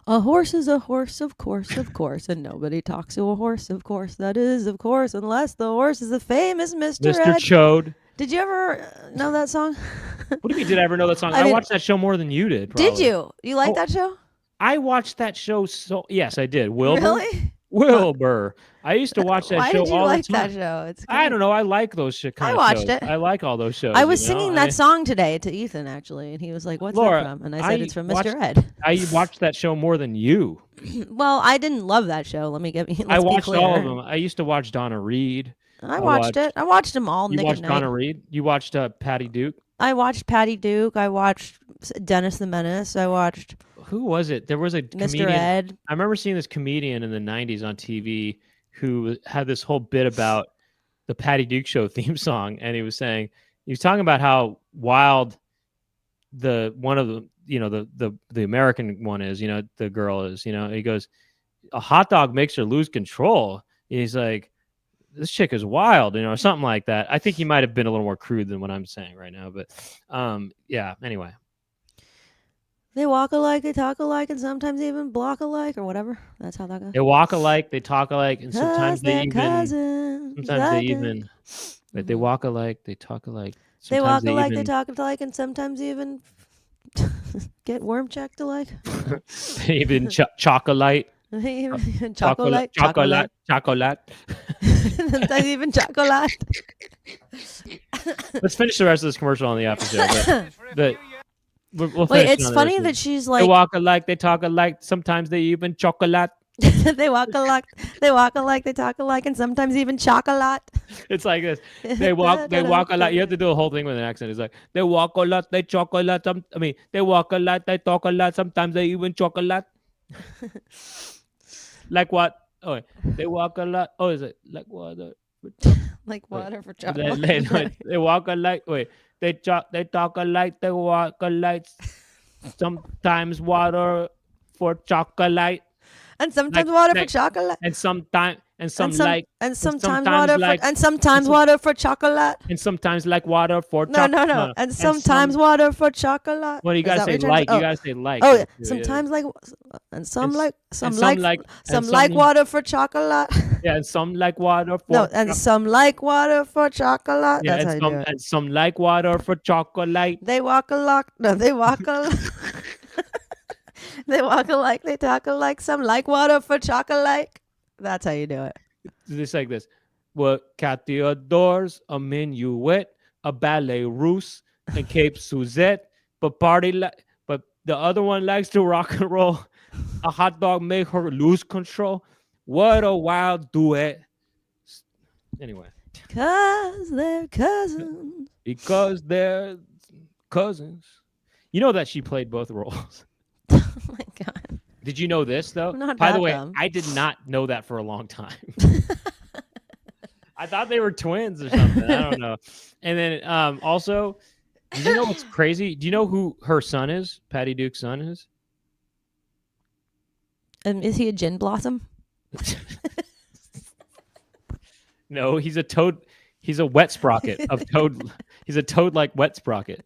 Speaker 2: A horse is a horse, of course, and nobody talks to a horse, of course. That is, of course, unless the horse is the famous Mr.
Speaker 1: Mr.
Speaker 2: Ed.
Speaker 1: Chode.
Speaker 2: Did you ever know that song?
Speaker 1: What do you mean, did I ever know that song?
Speaker 2: I
Speaker 1: I
Speaker 2: mean-
Speaker 1: watched that show more than you did.
Speaker 2: Did
Speaker 1: probably.
Speaker 2: you? You like
Speaker 1: Oh,
Speaker 2: that show?
Speaker 1: I watched that show yes, I did. Wilbur?
Speaker 2: Really?
Speaker 1: Wilbur. I used to watch that
Speaker 2: Why
Speaker 1: show
Speaker 2: did you
Speaker 1: all
Speaker 2: like
Speaker 1: the time.
Speaker 2: that show? It's
Speaker 1: I
Speaker 2: good.
Speaker 1: don't know. I like those shit kind
Speaker 2: I
Speaker 1: of
Speaker 2: watched
Speaker 1: shows.
Speaker 2: it.
Speaker 1: I like all those shows.
Speaker 2: I was
Speaker 1: you know?
Speaker 2: singing that song today to Ethan, actually, and he was like, "What's
Speaker 1: Laura,
Speaker 2: that from?" And I said,
Speaker 1: I
Speaker 2: "It's from
Speaker 1: watched-
Speaker 2: Mr. Ed."
Speaker 1: I watched that show more than you.
Speaker 2: Well, I didn't love that show. Let's
Speaker 1: I
Speaker 2: be
Speaker 1: watched
Speaker 2: clear.
Speaker 1: all of them. I used to watch Donna Reed.
Speaker 2: I watched it. I watched them all.
Speaker 1: You
Speaker 2: Nick
Speaker 1: watched
Speaker 2: at Night.
Speaker 1: Donna Reed? You watched Patty Duke?
Speaker 2: I watched Patty Duke. I watched Dennis the Menace. I watched
Speaker 1: Who was it? There was a
Speaker 2: Mr.
Speaker 1: comedian.
Speaker 2: Ed.
Speaker 1: I remember seeing this comedian in the 90s on TV who had this whole bit about the Patty Duke show theme song. And he was talking about how wild the American one is, the girl is, he goes, a hot dog makes her lose control. And he's like, this chick is wild, or something like that. I think he might have been a little more crude than what I'm saying right now, but yeah, anyway.
Speaker 2: They walk alike, they talk alike, and sometimes even block alike, or whatever. That's how that goes.
Speaker 1: They walk alike, they talk alike, and sometimes they
Speaker 2: they're
Speaker 1: even
Speaker 2: cousins,
Speaker 1: like they walk alike, they talk alike.
Speaker 2: They walk
Speaker 1: Sometimes
Speaker 2: alike,
Speaker 1: even,
Speaker 2: they talk alike, and sometimes even get worm checked alike.
Speaker 1: they even chocolate.
Speaker 2: Chocolate. Sometimes even chocolate.
Speaker 1: Let's finish the rest of this commercial on the after show. But we'll
Speaker 2: Wait,
Speaker 1: finish it
Speaker 2: it's
Speaker 1: on the
Speaker 2: funny
Speaker 1: rest of
Speaker 2: that
Speaker 1: it.
Speaker 2: she's
Speaker 1: They
Speaker 2: like,
Speaker 1: walk alike, they talk alike. Sometimes they even chocolate.
Speaker 2: they walk alike, they talk alike, and sometimes even chocolate.
Speaker 1: It's like this. They walk a lot. You have to do a whole thing with an accent. It's like they walk a lot, they talk a lot. They walk a lot, they talk a lot. Sometimes they even chocolate. Like what? Oh, they walk a lot. Oh, is it like water?
Speaker 2: Like water for
Speaker 1: They,
Speaker 2: chocolate.
Speaker 1: they walk a lot. Wait, they talk a lot. They walk a lot. Sometimes water for chocolate.
Speaker 2: And sometimes
Speaker 1: Like-
Speaker 2: water for
Speaker 1: like-
Speaker 2: chocolate.
Speaker 1: And sometimes
Speaker 2: And
Speaker 1: sometimes
Speaker 2: sometimes
Speaker 1: water
Speaker 2: for chocolate.
Speaker 1: and sometimes like water for
Speaker 2: No,
Speaker 1: chocolate.
Speaker 2: no. And sometimes water for chocolate.
Speaker 1: Well, you
Speaker 2: Is
Speaker 1: gotta
Speaker 2: that
Speaker 1: say
Speaker 2: what you're
Speaker 1: like.
Speaker 2: trying
Speaker 1: You
Speaker 2: to-
Speaker 1: gotta say like.
Speaker 2: Oh,
Speaker 1: too,
Speaker 2: yeah. Sometimes like, and some
Speaker 1: And
Speaker 2: like,
Speaker 1: s-
Speaker 2: some
Speaker 1: and
Speaker 2: like,
Speaker 1: some
Speaker 2: some like
Speaker 1: some-
Speaker 2: water for chocolate.
Speaker 1: Yeah, and some like water for
Speaker 2: No, and some like water for chocolate.
Speaker 1: yeah,
Speaker 2: That's how
Speaker 1: and
Speaker 2: you
Speaker 1: some
Speaker 2: do it.
Speaker 1: and some like water for chocolate.
Speaker 2: They walk alike. No, they walk alike. They walk alike. They talk alike. Some like water for chocolate. That's how you do it.
Speaker 1: It's like this. What Cathy adores a minuet, a ballet russe, and Cape Suzette, but the other one likes to rock and roll. A hot dog make her lose control. What a wild duet. Anyway,
Speaker 2: 'Cause they're cousins.
Speaker 1: because they're cousins. You know that she played both roles.
Speaker 2: Oh my God.
Speaker 1: Did you know this though?
Speaker 2: I'm not
Speaker 1: By the
Speaker 2: that
Speaker 1: way,
Speaker 2: dumb.
Speaker 1: I did not know that for a long time. I thought they were twins or something. I don't know. And then also, do you know what's crazy? Do you know who her son is? Patty Duke's son is?
Speaker 2: Is he a gin blossom?
Speaker 1: No, he's a toad. He's a wet sprocket of toad. He's a toad-like wet sprocket.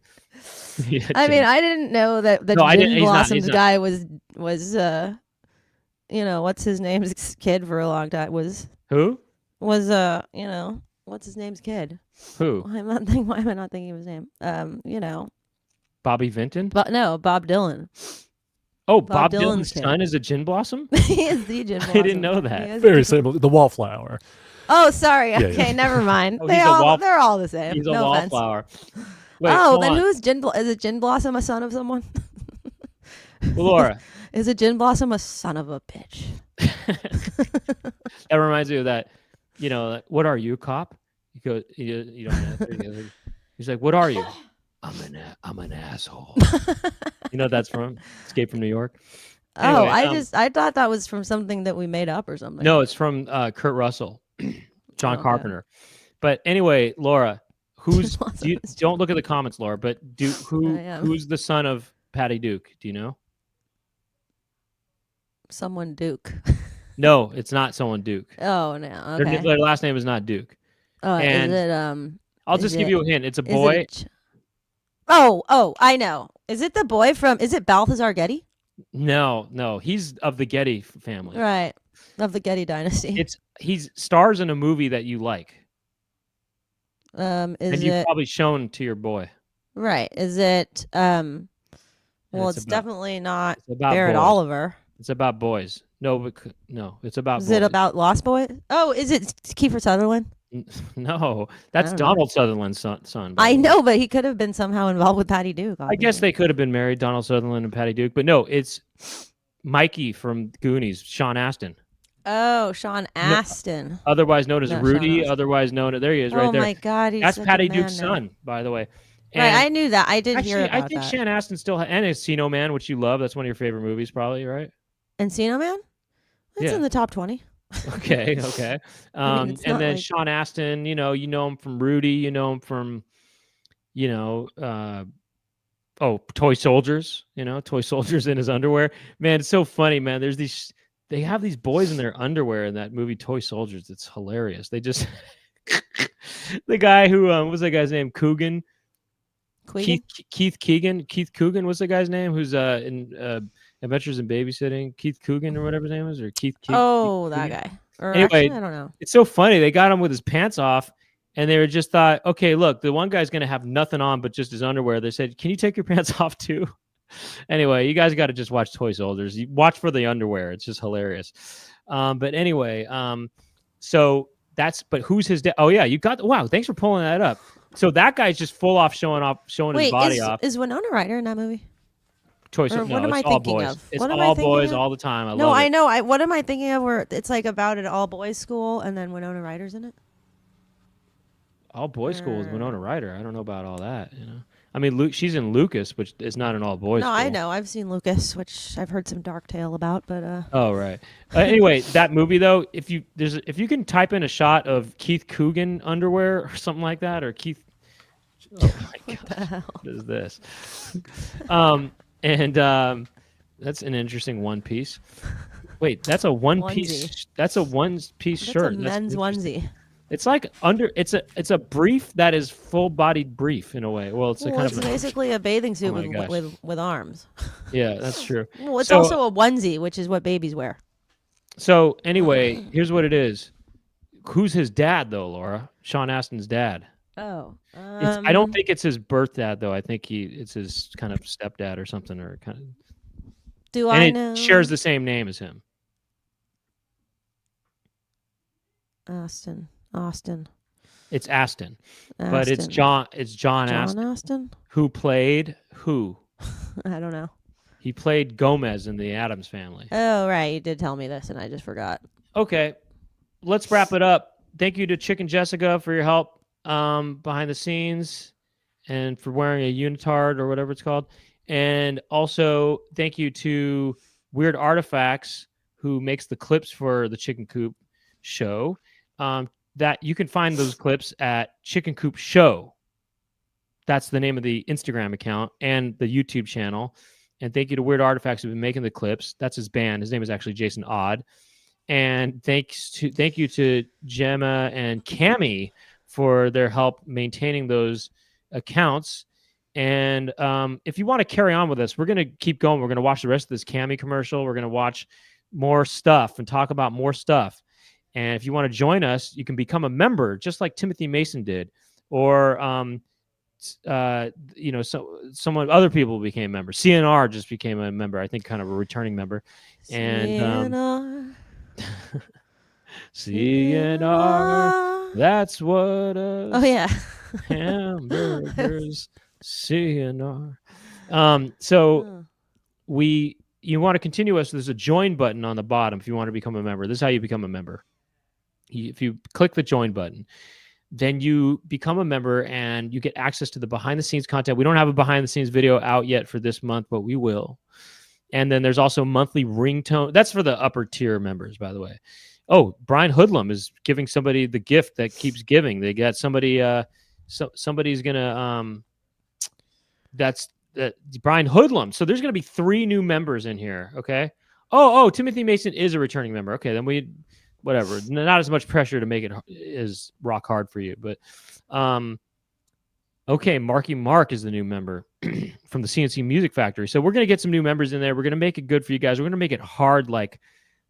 Speaker 1: Yeah,
Speaker 2: I mean,
Speaker 1: Jim.
Speaker 2: I didn't know that the
Speaker 1: No, I didn't-
Speaker 2: gin
Speaker 1: he's not-
Speaker 2: blossoms
Speaker 1: he's not.
Speaker 2: guy was what's his name's kid for a long time was
Speaker 1: Who?
Speaker 2: what's his name's kid?
Speaker 1: Who?
Speaker 2: Why am I not thinking of his name?
Speaker 1: Bobby Vinton?
Speaker 2: But no, Bob Dylan.
Speaker 1: Oh,
Speaker 2: Bob
Speaker 1: Bob Dylan's
Speaker 2: Dylan's kid.
Speaker 1: son is a gin blossom?
Speaker 2: He is the gin blossom.
Speaker 1: I didn't know that.
Speaker 2: He is
Speaker 3: Very
Speaker 2: the-
Speaker 3: simple. The wallflower.
Speaker 2: Oh, sorry.
Speaker 3: Yeah,
Speaker 2: Okay,
Speaker 3: yeah.
Speaker 2: never mind.
Speaker 1: Oh, he's a
Speaker 2: They're all the same.
Speaker 1: He's a
Speaker 2: no offense.
Speaker 1: wallflower. Wait,
Speaker 2: Oh,
Speaker 1: hold
Speaker 2: then
Speaker 1: on.
Speaker 2: who's is it Gin Blossom a son of someone?
Speaker 1: Laura?
Speaker 2: Is it Gin Blossom a son of a bitch?
Speaker 1: That reminds me of that. You know, like, what are you, cop? You go. You don't answer. He goes, he's like, "What are you?" I'm an asshole. You know what that's from Escape from New York.
Speaker 2: Oh,
Speaker 1: Anyway,
Speaker 2: I thought that was from something that we made up or something.
Speaker 1: No, it's from Kurt Russell, John
Speaker 2: Okay.
Speaker 1: Carpenter. But anyway, Laura, who's
Speaker 2: Lots of
Speaker 1: don't look at the comments, Laura. But
Speaker 2: I am.
Speaker 1: who's the son of Patty Duke? Do you know?
Speaker 2: Someone Duke.
Speaker 1: No, it's not someone Duke.
Speaker 2: Oh no.
Speaker 1: Their,
Speaker 2: Okay.
Speaker 1: their last name is not Duke.
Speaker 2: Oh,
Speaker 1: and
Speaker 2: is it
Speaker 1: I'll
Speaker 2: is
Speaker 1: just give
Speaker 2: it-
Speaker 1: you a hint. It's a
Speaker 2: is it
Speaker 1: boy.
Speaker 2: a Oh, I know. Is it the boy from? Is it Balthazar Getty?
Speaker 1: No, he's of the Getty family.
Speaker 2: Right. Of the Getty dynasty.
Speaker 1: He's stars in a movie that you like,
Speaker 2: Is
Speaker 1: and you've
Speaker 2: it
Speaker 1: probably shown to your boy.
Speaker 2: right? Is it well,
Speaker 1: it's
Speaker 2: it's
Speaker 1: about-
Speaker 2: definitely not
Speaker 1: It's about
Speaker 2: Barrett
Speaker 1: boys.
Speaker 2: Oliver.
Speaker 1: It's about boys. No, it's about.
Speaker 2: Is
Speaker 1: boys.
Speaker 2: it about Lost Boys? Oh, is it Kiefer Sutherland?
Speaker 1: No, that's
Speaker 2: don't know.
Speaker 1: Donald Sutherland's son. by
Speaker 2: I
Speaker 1: the way.
Speaker 2: know, but he could have been somehow involved with Patty Duke.
Speaker 1: I guess they could have been married, Donald Sutherland and Patty Duke, but no, it's Mikey from Goonies, Sean Astin,
Speaker 2: Oh, Sean Astin.
Speaker 1: otherwise known as
Speaker 2: No, Sean
Speaker 1: Rudy,
Speaker 2: Astin.
Speaker 1: otherwise known as there he is, right
Speaker 2: Oh
Speaker 1: there.
Speaker 2: my God, he's
Speaker 1: That's
Speaker 2: such a
Speaker 1: Patty
Speaker 2: man
Speaker 1: Duke's
Speaker 2: now.
Speaker 1: son, by the way.
Speaker 2: Right,
Speaker 1: And
Speaker 2: I knew that. I did hear
Speaker 1: actually,
Speaker 2: about
Speaker 1: I think
Speaker 2: that.
Speaker 1: Sean Astin still and Encino Man, which you love. That's one of your favorite movies, probably, right?
Speaker 2: Encino Man? That's
Speaker 1: Yeah.
Speaker 2: in the top 20.
Speaker 1: Okay.
Speaker 2: I mean, it's
Speaker 1: And
Speaker 2: not
Speaker 1: then
Speaker 2: like-
Speaker 1: Sean Astin, you know him from Rudy, you know him from, Toy Soldiers, Toy Soldiers in his underwear. Man, it's so funny, man. They have these boys in their underwear in that movie Toy Soldiers. It's hilarious. They just, the guy who, what was that guy's name? Coogan?
Speaker 2: Queegan?
Speaker 1: Keith Keegan. Keith Coogan was the guy's name who's in Adventures in Babysitting. Keith Coogan or whatever his name is, or Keith.
Speaker 2: Oh, that
Speaker 1: Coogan?
Speaker 2: guy. Or
Speaker 1: Anyway,
Speaker 2: actually, I don't know.
Speaker 1: It's so funny. They got him with his pants off, and they were just thought, okay, look, the one guy's gonna have nothing on but just his underwear. They said, can you take your pants off too? Anyway, you guys got to just watch Toy Soldiers. You watch for the underwear. It's just hilarious. But anyway, so that's. But who's his dad? Oh yeah, you got. Wow, thanks for pulling that up. So that guy's just showing his
Speaker 2: Wait,
Speaker 1: body off.
Speaker 2: is Winona Ryder in that movie?
Speaker 1: Toy
Speaker 2: or
Speaker 1: Soldiers.
Speaker 2: what
Speaker 1: No,
Speaker 2: am
Speaker 1: it's
Speaker 2: I
Speaker 1: all
Speaker 2: thinking
Speaker 1: boys.
Speaker 2: of?
Speaker 1: It's
Speaker 2: What am I
Speaker 1: all
Speaker 2: thinking
Speaker 1: boys
Speaker 2: of?
Speaker 1: all the time.
Speaker 2: No,
Speaker 1: love
Speaker 2: I
Speaker 1: it.
Speaker 2: know. What am I thinking of where it's like about an all boys school and then Winona Ryder's in it?
Speaker 1: All boys school is Winona Ryder. I don't know about all that. I mean, she's in Lucas, which is not an all boys.
Speaker 2: No,
Speaker 1: school.
Speaker 2: I know. I've seen Lucas, which I've heard some dark tale about, but
Speaker 1: Oh right. Anyway, that movie though, if you can type in a shot of Keith Coogan underwear or something like that, or Keith. Oh my gosh, what is this? That's an interesting one piece. Wait, that's a one piece.
Speaker 2: Onesie.
Speaker 1: That's a one piece
Speaker 2: that's
Speaker 1: shirt.
Speaker 2: a men's onesie.
Speaker 1: It's like it's a brief that is full bodied brief in a way. Well, it's a
Speaker 2: Well,
Speaker 1: kind
Speaker 2: it's
Speaker 1: of
Speaker 2: basically a bathing suit
Speaker 1: my gosh.
Speaker 2: with arms.
Speaker 1: yeah, that's true.
Speaker 2: Well, it's
Speaker 1: So-
Speaker 2: also a onesie, which is what babies wear.
Speaker 1: So anyway, here's what it is. Who's his dad though, Laura? Sean Astin's dad.
Speaker 2: Oh,
Speaker 1: I don't think it's his birth dad though. I think it's his kind of stepdad or something, or kind of.
Speaker 2: Do
Speaker 1: And
Speaker 2: I
Speaker 1: it
Speaker 2: know?
Speaker 1: shares the same name as him.
Speaker 2: Austin.
Speaker 1: It's Astin, but it's
Speaker 2: Astin.
Speaker 1: John. It's John Astin,
Speaker 2: Austin.
Speaker 1: who played who?
Speaker 2: I don't know.
Speaker 1: He played Gomez in the Addams Family.
Speaker 2: Oh, right. You did tell me this, and I just forgot.
Speaker 1: Okay, let's wrap it up. Thank you to Chicken Jessica for your help behind the scenes and for wearing a unitard or whatever it's called. And also thank you to Weird Artifacts, who makes the clips for the Chicken Coop show. That you can find those clips at Chicken Coop Show. That's the name of the Instagram account and the YouTube channel. And thank you to Weird Artifacts who've been making the clips. That's his band. His name is actually Jason Odd. And thank you to Gemma and Cami for their help maintaining those accounts. And if you want to carry on with us, we're going to keep going. We're going to watch the rest of this Cami commercial. We're going to watch more stuff and talk about more stuff. And if you want to join us, you can become a member, just like Timothy Mason did, or other people became members. CNR just became a member, I think, kind of a returning member. And CNR, that's what us.
Speaker 2: Oh yeah.
Speaker 1: Hamburgers, CNR. So you want to continue us, there's a join button on the bottom if you want to become a member. This is how you become a member. If you click the join button, then you become a member and you get access to the behind the scenes content. We don't have a behind the scenes video out yet for this month, but we will. And then there's also monthly ringtone. That's for the upper tier members, by the way. Oh, Brian Hoodlum is giving somebody the gift that keeps giving. They got somebody, somebody's gonna, that's Brian Hoodlum. So there's gonna be 3 new members in here. Okay. Oh, Timothy Mason is a returning member. Okay, then whatever. Not as much pressure to make it is rock hard for you, but okay, Marky Mark is the new member from the CNC Music Factory. So we're gonna get some new members in there. We're gonna make it good for you guys. We're gonna make it hard, like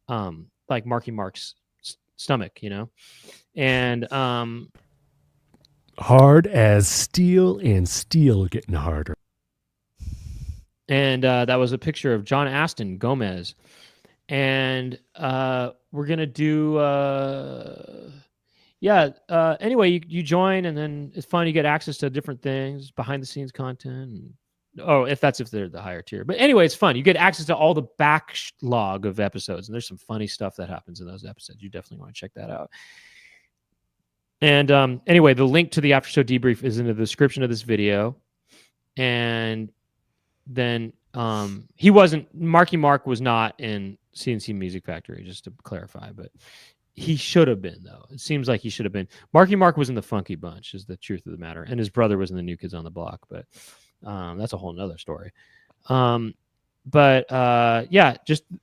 Speaker 1: Marky Mark's stomach, and
Speaker 3: hard as steel, and steel getting harder.
Speaker 1: And that was a picture of John Aston Gomez. And we're gonna do anyway, you join, and then it's fun. You get access to different things, behind the scenes content. If they're the higher tier. But anyway, it's fun. You get access to all the backlog of episodes, and there's some funny stuff that happens in those episodes. You definitely want to check that out. And anyway, the link to the after show debrief is in the description of this video. And then Marky Mark was not in CNC Music Factory, just to clarify, but he should have been, though. It seems like he should have been. Marky Mark was in the Funky Bunch, is the truth of the matter, and his brother was in the New Kids on the Block, but that's a whole nother story. Just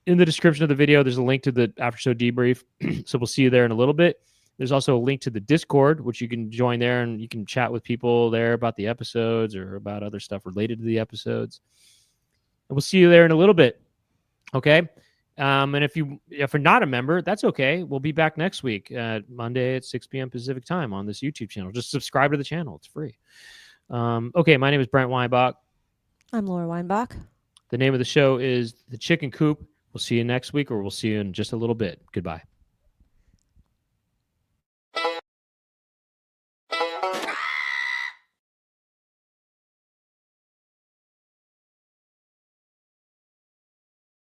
Speaker 1: in the description of the video, there's a link to the after show debrief. So we'll see you there in a little bit. There's also a link to the Discord, which you can join there, and you can chat with people there about the episodes or about other stuff related to the episodes. And we'll see you there in a little bit. Okay. And if you're not a member, that's okay. We'll be back next week, Monday at 6 p.m. Pacific time on this YouTube channel. Just subscribe to the channel. It's free. Okay. My name is Brent Weinbach.
Speaker 2: I'm Laura Weinbach.
Speaker 1: The name of the show is The Chicken Coop. We'll see you next week, or we'll see you in just a little bit. Goodbye.